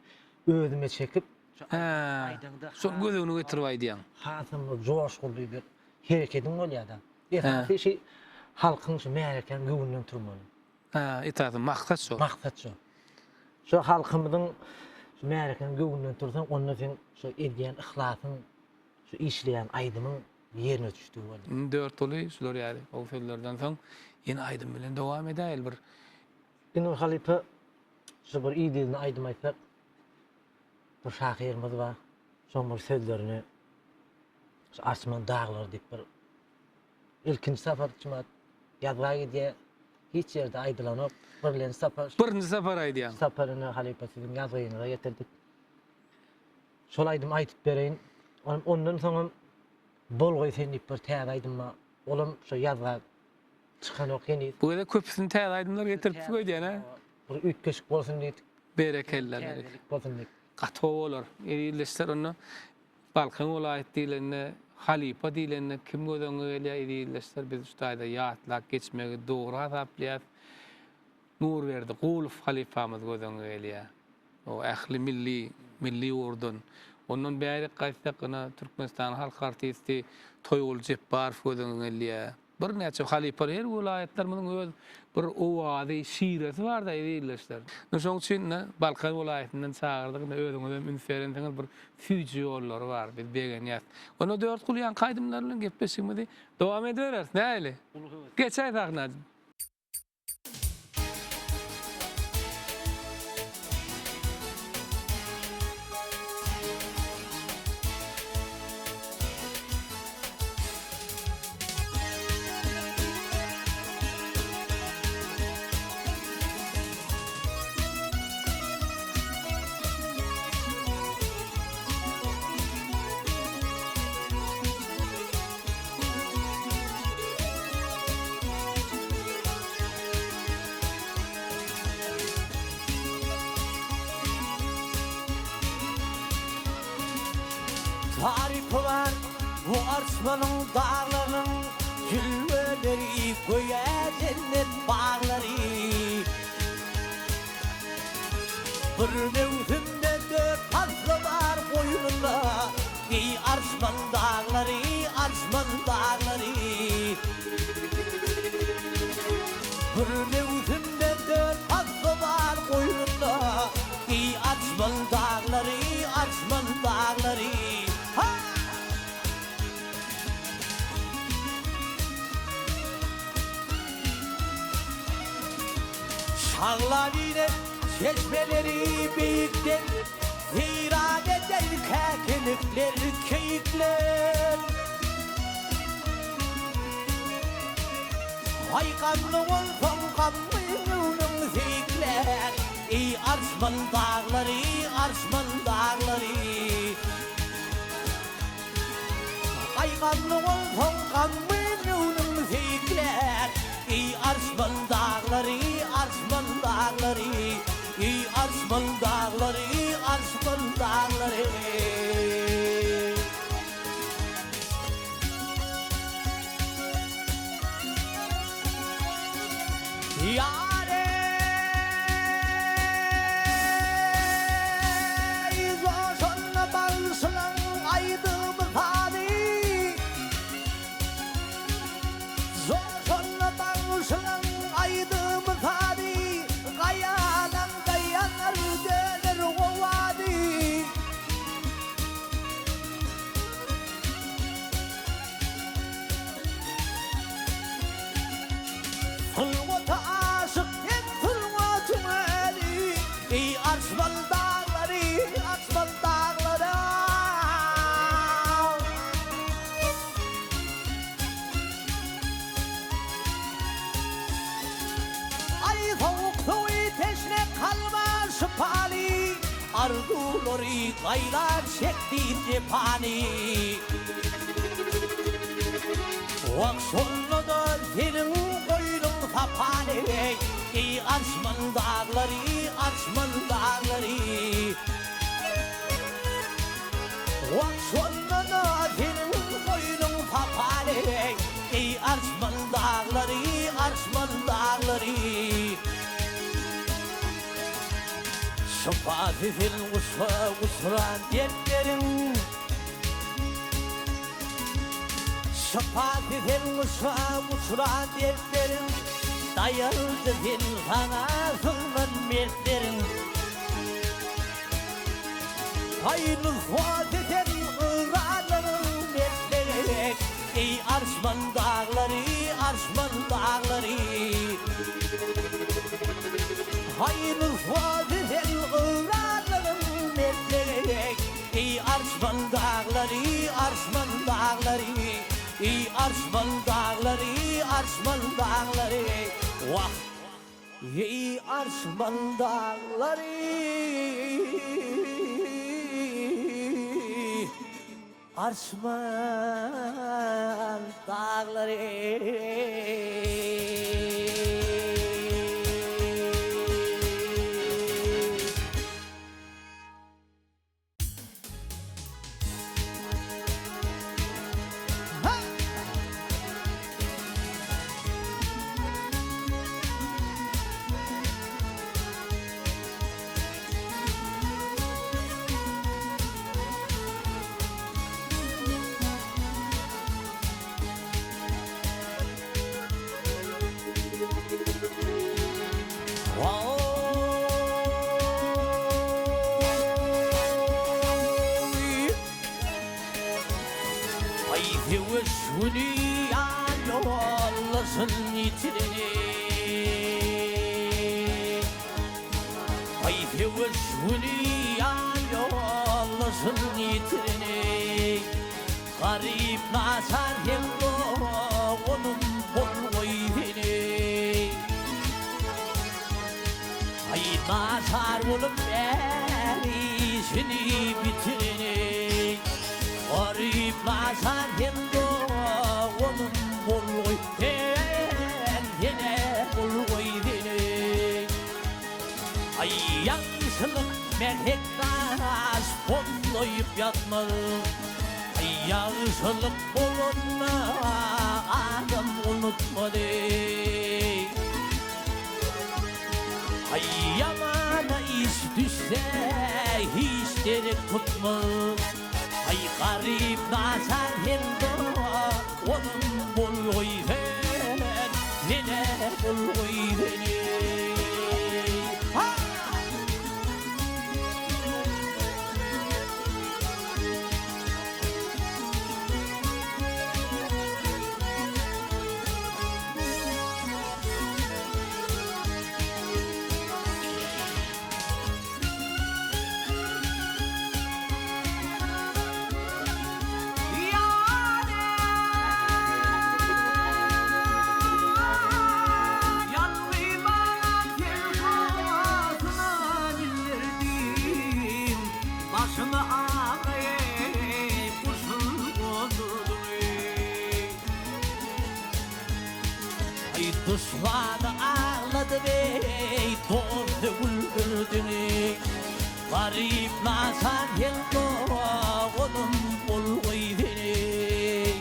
özüme çekip Ha. Şu gözüňi getirip aýdýan. hasymly joşguly bir hereketim bolýar-da. Esasy şey halkyň şu märekäň güwünden turmaly. Ha, itaat maksat şu. Maksat şu. Şu halkymyzyň şu märekäň güwünden tursan, onda sen şu edýän ihlasyn, şu işleýän aýdymyň ýerine düşdüğü bolýar. 4 ýyly şular ýaly. O sözlerden soň ýene aýdym bilen dowam edäýil bir. Dinur halifa şu bir ýylyny aýdym aýtsak, bir şahyrymyz bar. Şoň bir sözlerini şu asman dağlar diýip bir ilkinji safar çymat ýazga gidýär. Hiç ýerde aýdylanyp birlen safar Birinji safar aýdýan. saparyny halipasynyň ýazgyna ýetirdik. Şol aýdym aýtyp bereýin. Ondan soň bolgoý sen diýip bir täze aýdymma. Olam şu ýazga çykan okýany. Bu da köpüsini täze aýdymlar getirip goýdýan ha. Bir ütkeşik bolsun diýip. Berekella. Täzelik bolsun diýip. Gato bolar. Eýleşler onu Balkan welaýet diýilende, halifa diýilende kim gözüňe gelýär eýleşler biz şu taýda ýatlak geçmegi dogry hasaplayap nur berdi. Guluf halifamyz gözüňe gelýär. O ähli milli ordun. Ondan bäri gaýtdykyna Türkmenistan halk artisti Toýgul Jepbarov gözüňe gelýär. Bir näçe halifalar her welaýetlerimiň öz bir owazy şiiresi bar da eýleşler. Şoň üçin Balkan welaýetinden çağırdyk, özüňize münferendiňiz bir süýji ýollary bar, biz begen ýat. Onu 4 gulýan kaýdymlar bilen gepleşigmedi. Dowam ederer, näli? Geçäýdi agnazy. Tarif var bu arsmanın dağlarının Gülmeleri göğe cennet bağları Bir mevsimde 4 aslı var boynunda Ey arsman dağları, arsman dağları Bir mevsimde 4 aslı var boynunda Ey arsman dağları, arsman dağları Şanlarıyla çeşmeleri büyükler Viran eder kekenlikler, keyikler Haykanlı olsan kanlının zevkler Ey arsman dağları, arsman dağları Haykanlı olsan kanlının zevkler Ey arsman dağları, arsman dağları Ey arsman dağları, arsman dağları Yâre Zoşanla balsılan aydın Dori kaylar çekti cephani Vakşonlu da senin koynun tapani Ey arşman dağları, arşman dağları Vakşonlu da senin koynun tapani Ey arşman dağları, arşman dağları Şıfatı usran dertlerin Şıfatı usran dertlerin Dayandı sana zulmün mertlerin Hayırlı fatihten ıraların mertleri Ey arşman dağları, arşman dağları Hayırlı fatihten ıraların mertleri Ey arşman dağları, arşman dağları Ey arşman dağları, arşman dağları Vah! Ey arşman dağları Arşman dağları Dünya yollasın yitireni Ay fevş dünya yollasın yitireni Garip nazar hem de onun bol koydeni Ay nazar olup beni seni bitireni Garip nazar hem de onun bol koydeni Yine bol koydeni Ay yansılık merhek naz bollayıp yatmalı Ay yansılık bolunma adam unutmadı Ay yamana iş düşse hiç gerek tutmalı Ay garip nazar hem de onun bol koydeni Yine bol koydeni Düşmanı ağladı bey, doğdu güldürdünü Garip nazar geldi onun bol koydeni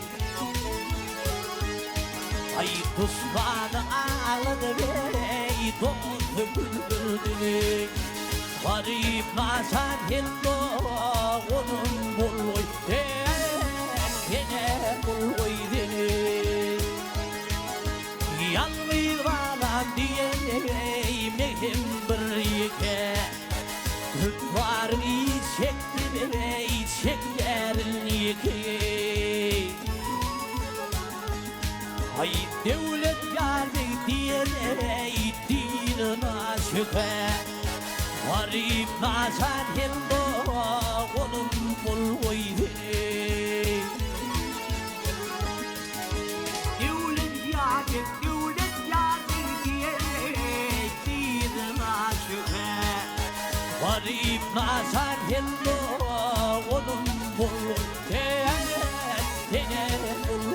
Ay düşmanı ağladı bey, doğdu güldürdünü Garip nazar geldi onun bol koydeni Yine bol koydeni Yanmıyor alan diyemeyim bir yeke Rütvarını çekti bey çeklerin yeke Ay devlet yardı diyemey dinine şüphe Garip nazar hem de onun bol koydeni Devlet yardı Garip nazar hello Olum bol Tene bul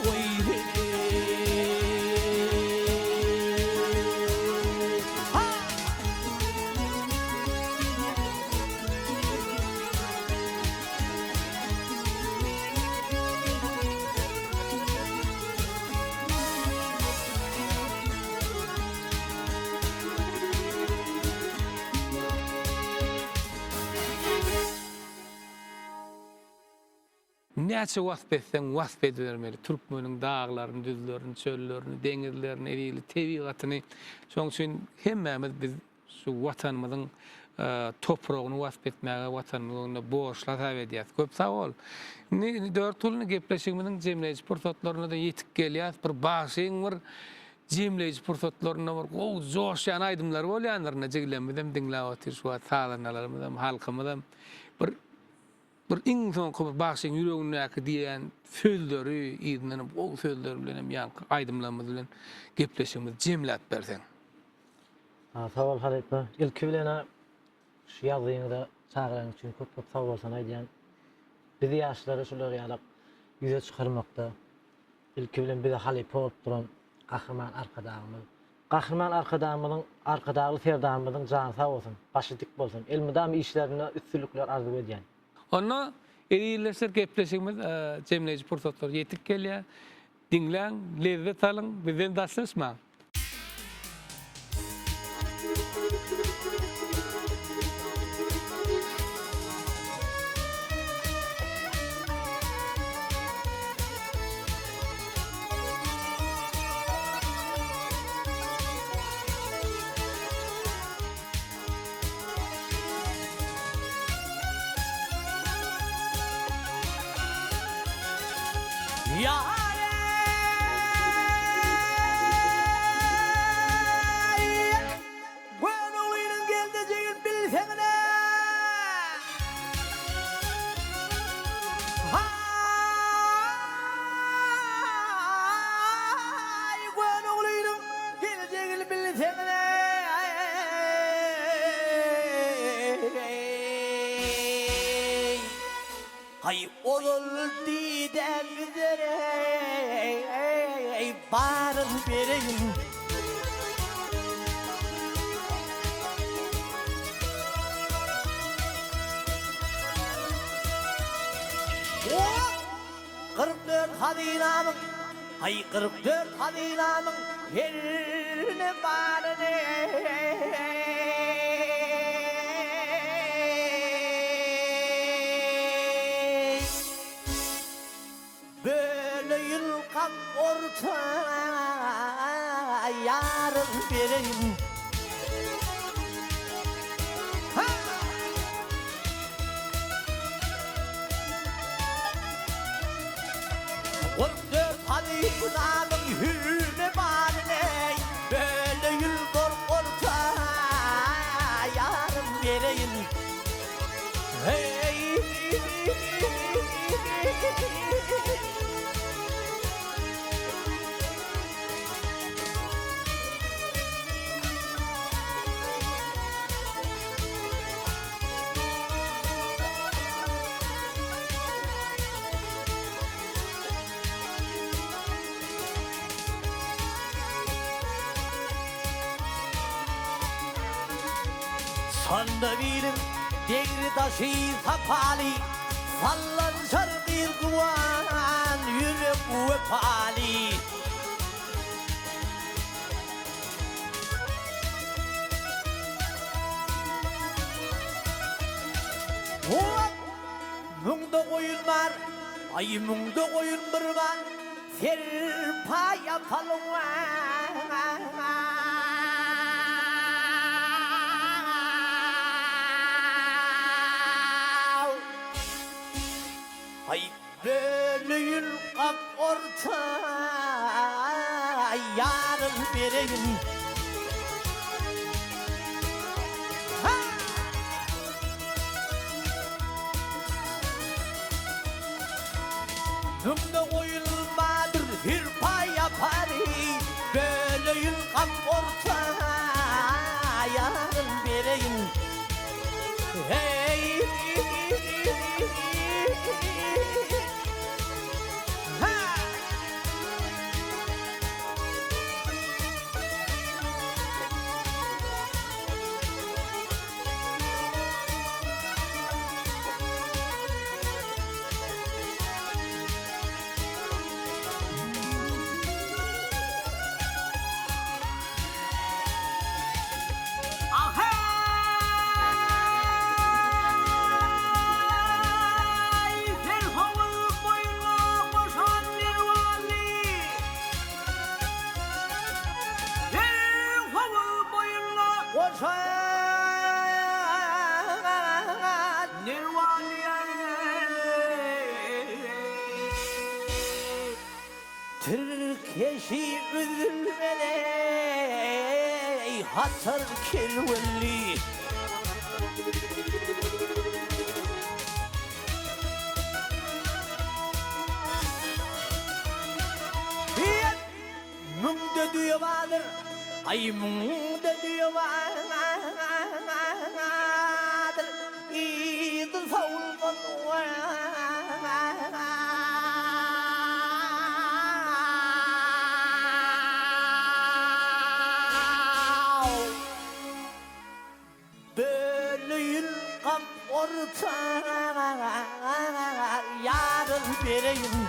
Näçe wagt etsen wagt bermeli. Türkmeniň dağlaryny, düzlerini, çöllerini, deňizlerini, erili tebigatyny. Şoň üçin hemmämiz biz şu watanymyzyň topragyny wagt etmäge, watanymyzyň borçlar edýär. Köp sag ol. Ne 4 ýylyny gepleşigimiziň jemleýici pursatlaryna da ýetip gelýär. Bir başyň bir jemleýici pursatlaryna bir joşýan aýdymlar bolýanlaryna jeglenmedem diňläp otyr şu saýlanalarymy, halkymyzy bir insan bir başyň ýüregindäki diýen sözleri ýygnanyp o sözler bilen hem ýanky aýdymlarymyz bilen gepleşigimiz jemläp berseň. Sag ol Halyp. Ilki bilen şu ýazyňda çağıran üçin köp sag bolsaň aýdýan. Biz ýaşlary şular ýalyp ýüze çykarmakda. Ilki bilen bize Halyp bolup duran Gahrman arkadagymyz. Gahrman arkadagymyzyň arkadagy serdamymyzyň jany sag bolsun, başy dik bolsun. Elmidam işlerine üstünlükler arzu edýän. Onu erileşir gepleşigimiz jemleýici pursatlar ýetip gelýär. Dinläň, lezzet alyň, bizden daşlaşmaň. Hay olur diden üzere barın vereyim. Kırk dört hadinamın, hay 44 hadinamın yerine barını. Orta yarın vereyim. Dört hadi kunanın hürüne barine böyle yıl orta yarın vereyim. Hey. Sonda bilim degri taşı sapali sallanşar bir kuvan yürek vefali. Mungda koyun var, ay mungda koyun bir var, serpa yapalım var. Ay böyle yıl kap orta yarın vereyim. Numda koyulmadır hırpa yaparı böyle yıl kap orta yarın vereyim. Hey. Türkeşi üzülmene hatır kelvelli Mümde diyor vardır ay mümde diyor vardır İdil savulman Bölüyün kap orta yarın vereyim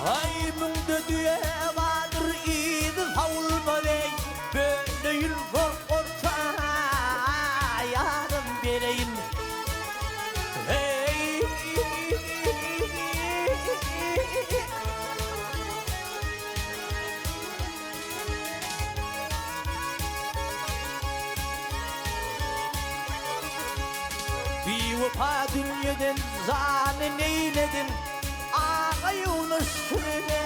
Ay mümde düğe vardır idil havul bey Bölüyün kap orta yarın vereyim Hey Bir vefa dünyadan zanen eyledin Ağayını sürüne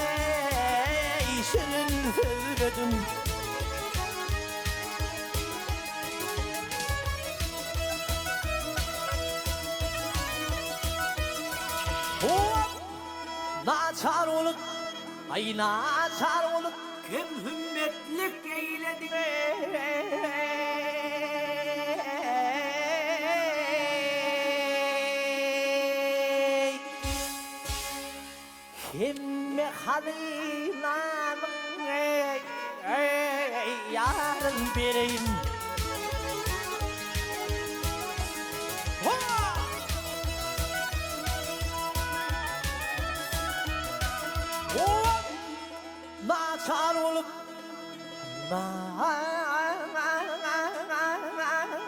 işinin söyledim Hop! Naçar olup, ay naçar olup kim hümmetlik eyledin Kimme hazinanın yarın vereyim Naçar olup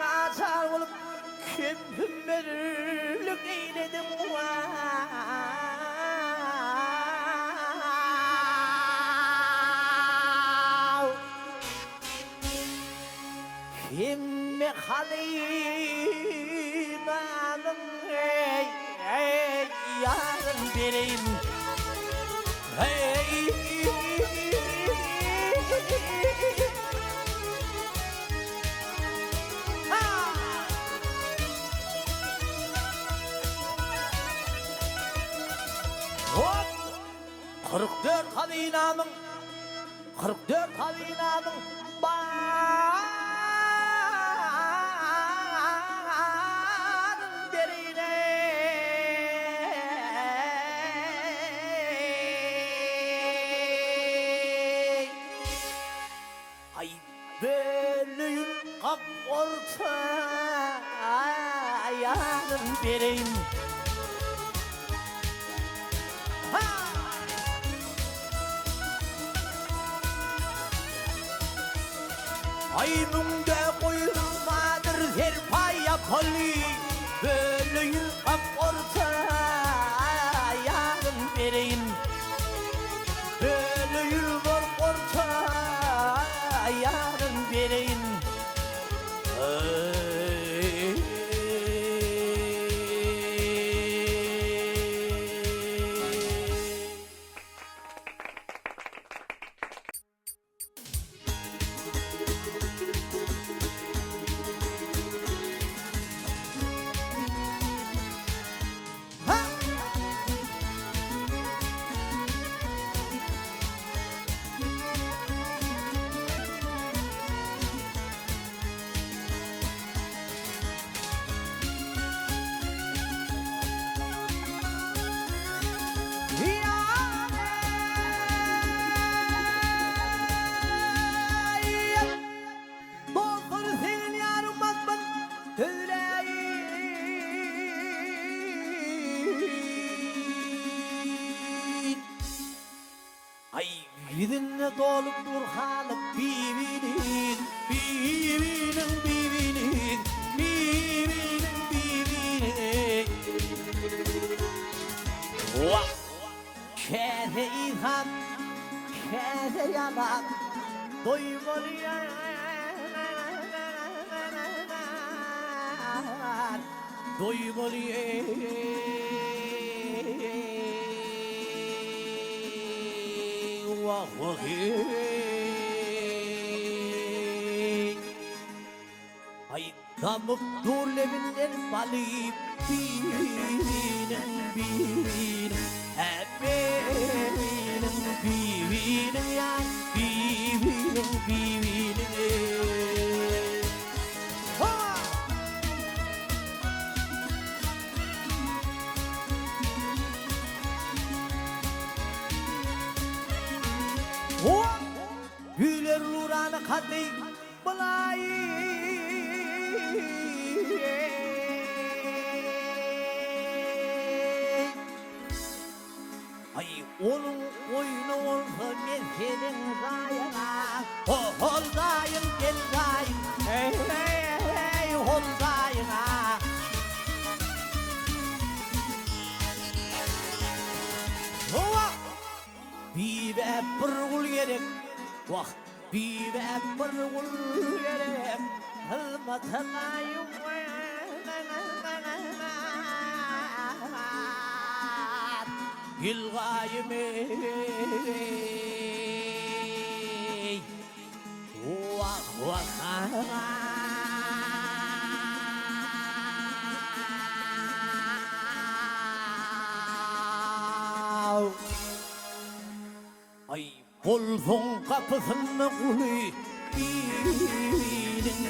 Naçar olup kim hümmetlik eyledim Kimme hazinanın yarın vereyim Hey Hop! 44 hazinanın 44 hazinanın Bölüyün kap orta yarın vereyim Ay mümde koyulmadır serpay yapali Bölüyün kap orta yarın vereyim Bölüyün orta yarın vereyim Yüzüne dolup Burhan'ı bibinin Kese İlhan, kese yanak Doymalı doymalı vah vah ay damıp dur levinden balıp birinin birinin ya birinin ha o güler uğrana kadri balayı ay onun oyunu olsa ben senin gayana holdayım gel gayım hey holdayına hova bir ve bir ul gerek vah bir ve bir ul gerek hılmatanayım Gilgayım ey vah vah ay bulsun kapısını kulu birinin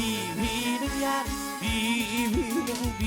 birinin ya birinin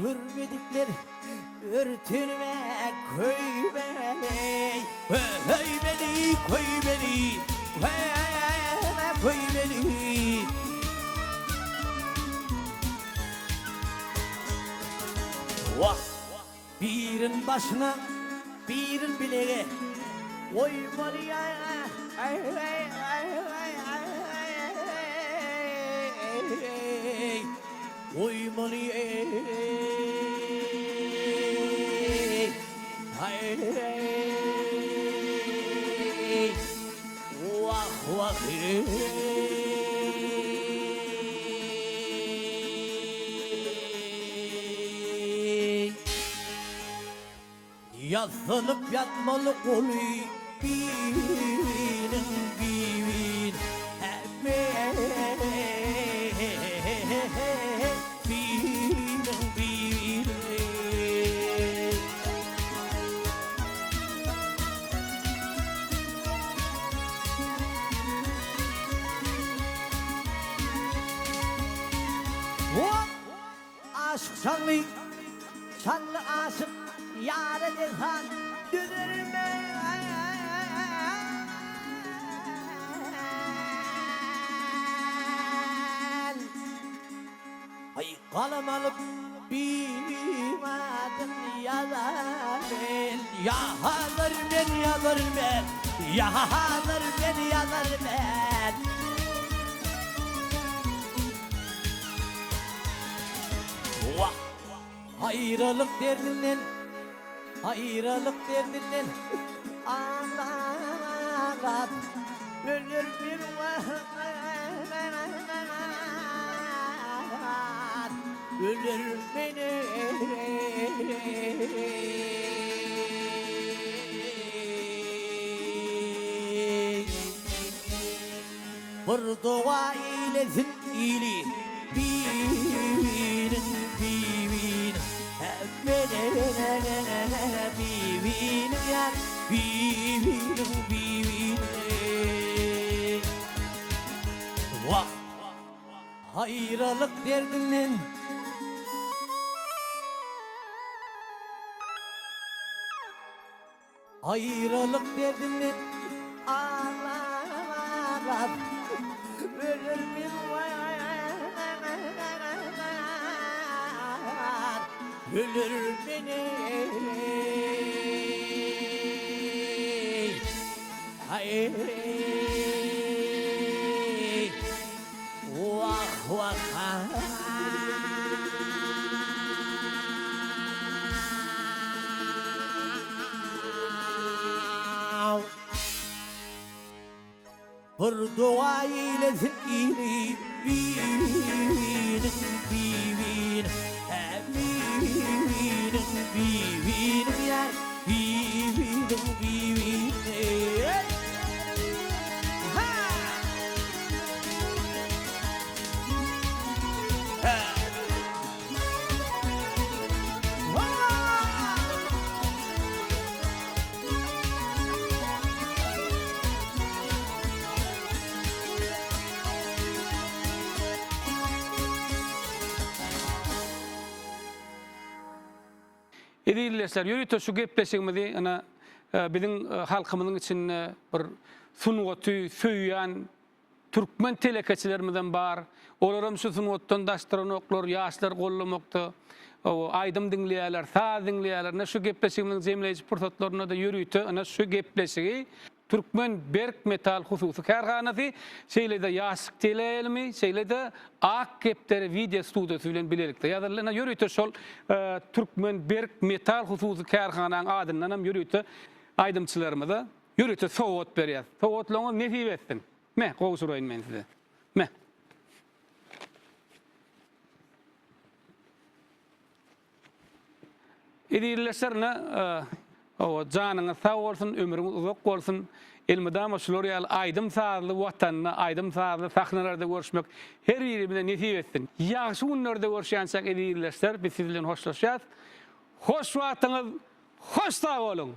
Görmedikler örtünme köy beni köy beni köy beni köy beni vah birin başına birin bileğe oymalı ya oymalı vah vah yaslanıp yatmalı kolu birinin birinin aşk şanlı, şanlı aşık yâre dehan dönerime ay kalem alıp bir adım yazar yazar ben yazar ben yazar ben yazar ben vah ayrılık derdinden anlat ölür bir vaat ölür beni bir dua eylesin iyiliği birinin birinin yar birinin vah ayrılık derdinden Ayrılık derdini ağlar ölür bir var ölür beni ay vah vah bir dua eylesin iyiliği binin binin binin yer binin binin ha ha Edilirler, yürüyte şu gepleşigimizi ana bizim halkımızın içinde bir sunuğutu, söyleyen Türkmen telekeçilerimizden bar. Olaram şu sunuğuttan daştıran oklar, yaşlar qollamakta. Aydım dinleyenler, sağ dinleyenler, ne şu gepleşigimizin zemleyici fırsatlarına da yürüyte, ana şu gepleşigi Türkmen Berk Metal hususu karhanası şeyle de yaşık teleelmi, şeyle de ak keptere video stüdyosu bilen bilelikte. Yazarlarına yürüyte şol Türkmen Berk Metal hususu karhanan adından hem yürüyte aydımçılarımıza yürüyte soğut beriyaz. Soğutluğuna nesip etsin. Me, kovsurayın ben size. Me. İdillerine o canına sağ olsun, ömrümüz uzak olsun. Elmidam Şloryal aydım sağlı vatanına, aydım sağlı sahnelarda görüşmek her yerimize nasip etsin. Yaxşı günlerde görüşensek edilirler, biz sizinle hoşlaşacağız. Hoş vaktiniz, hoş sağ olun.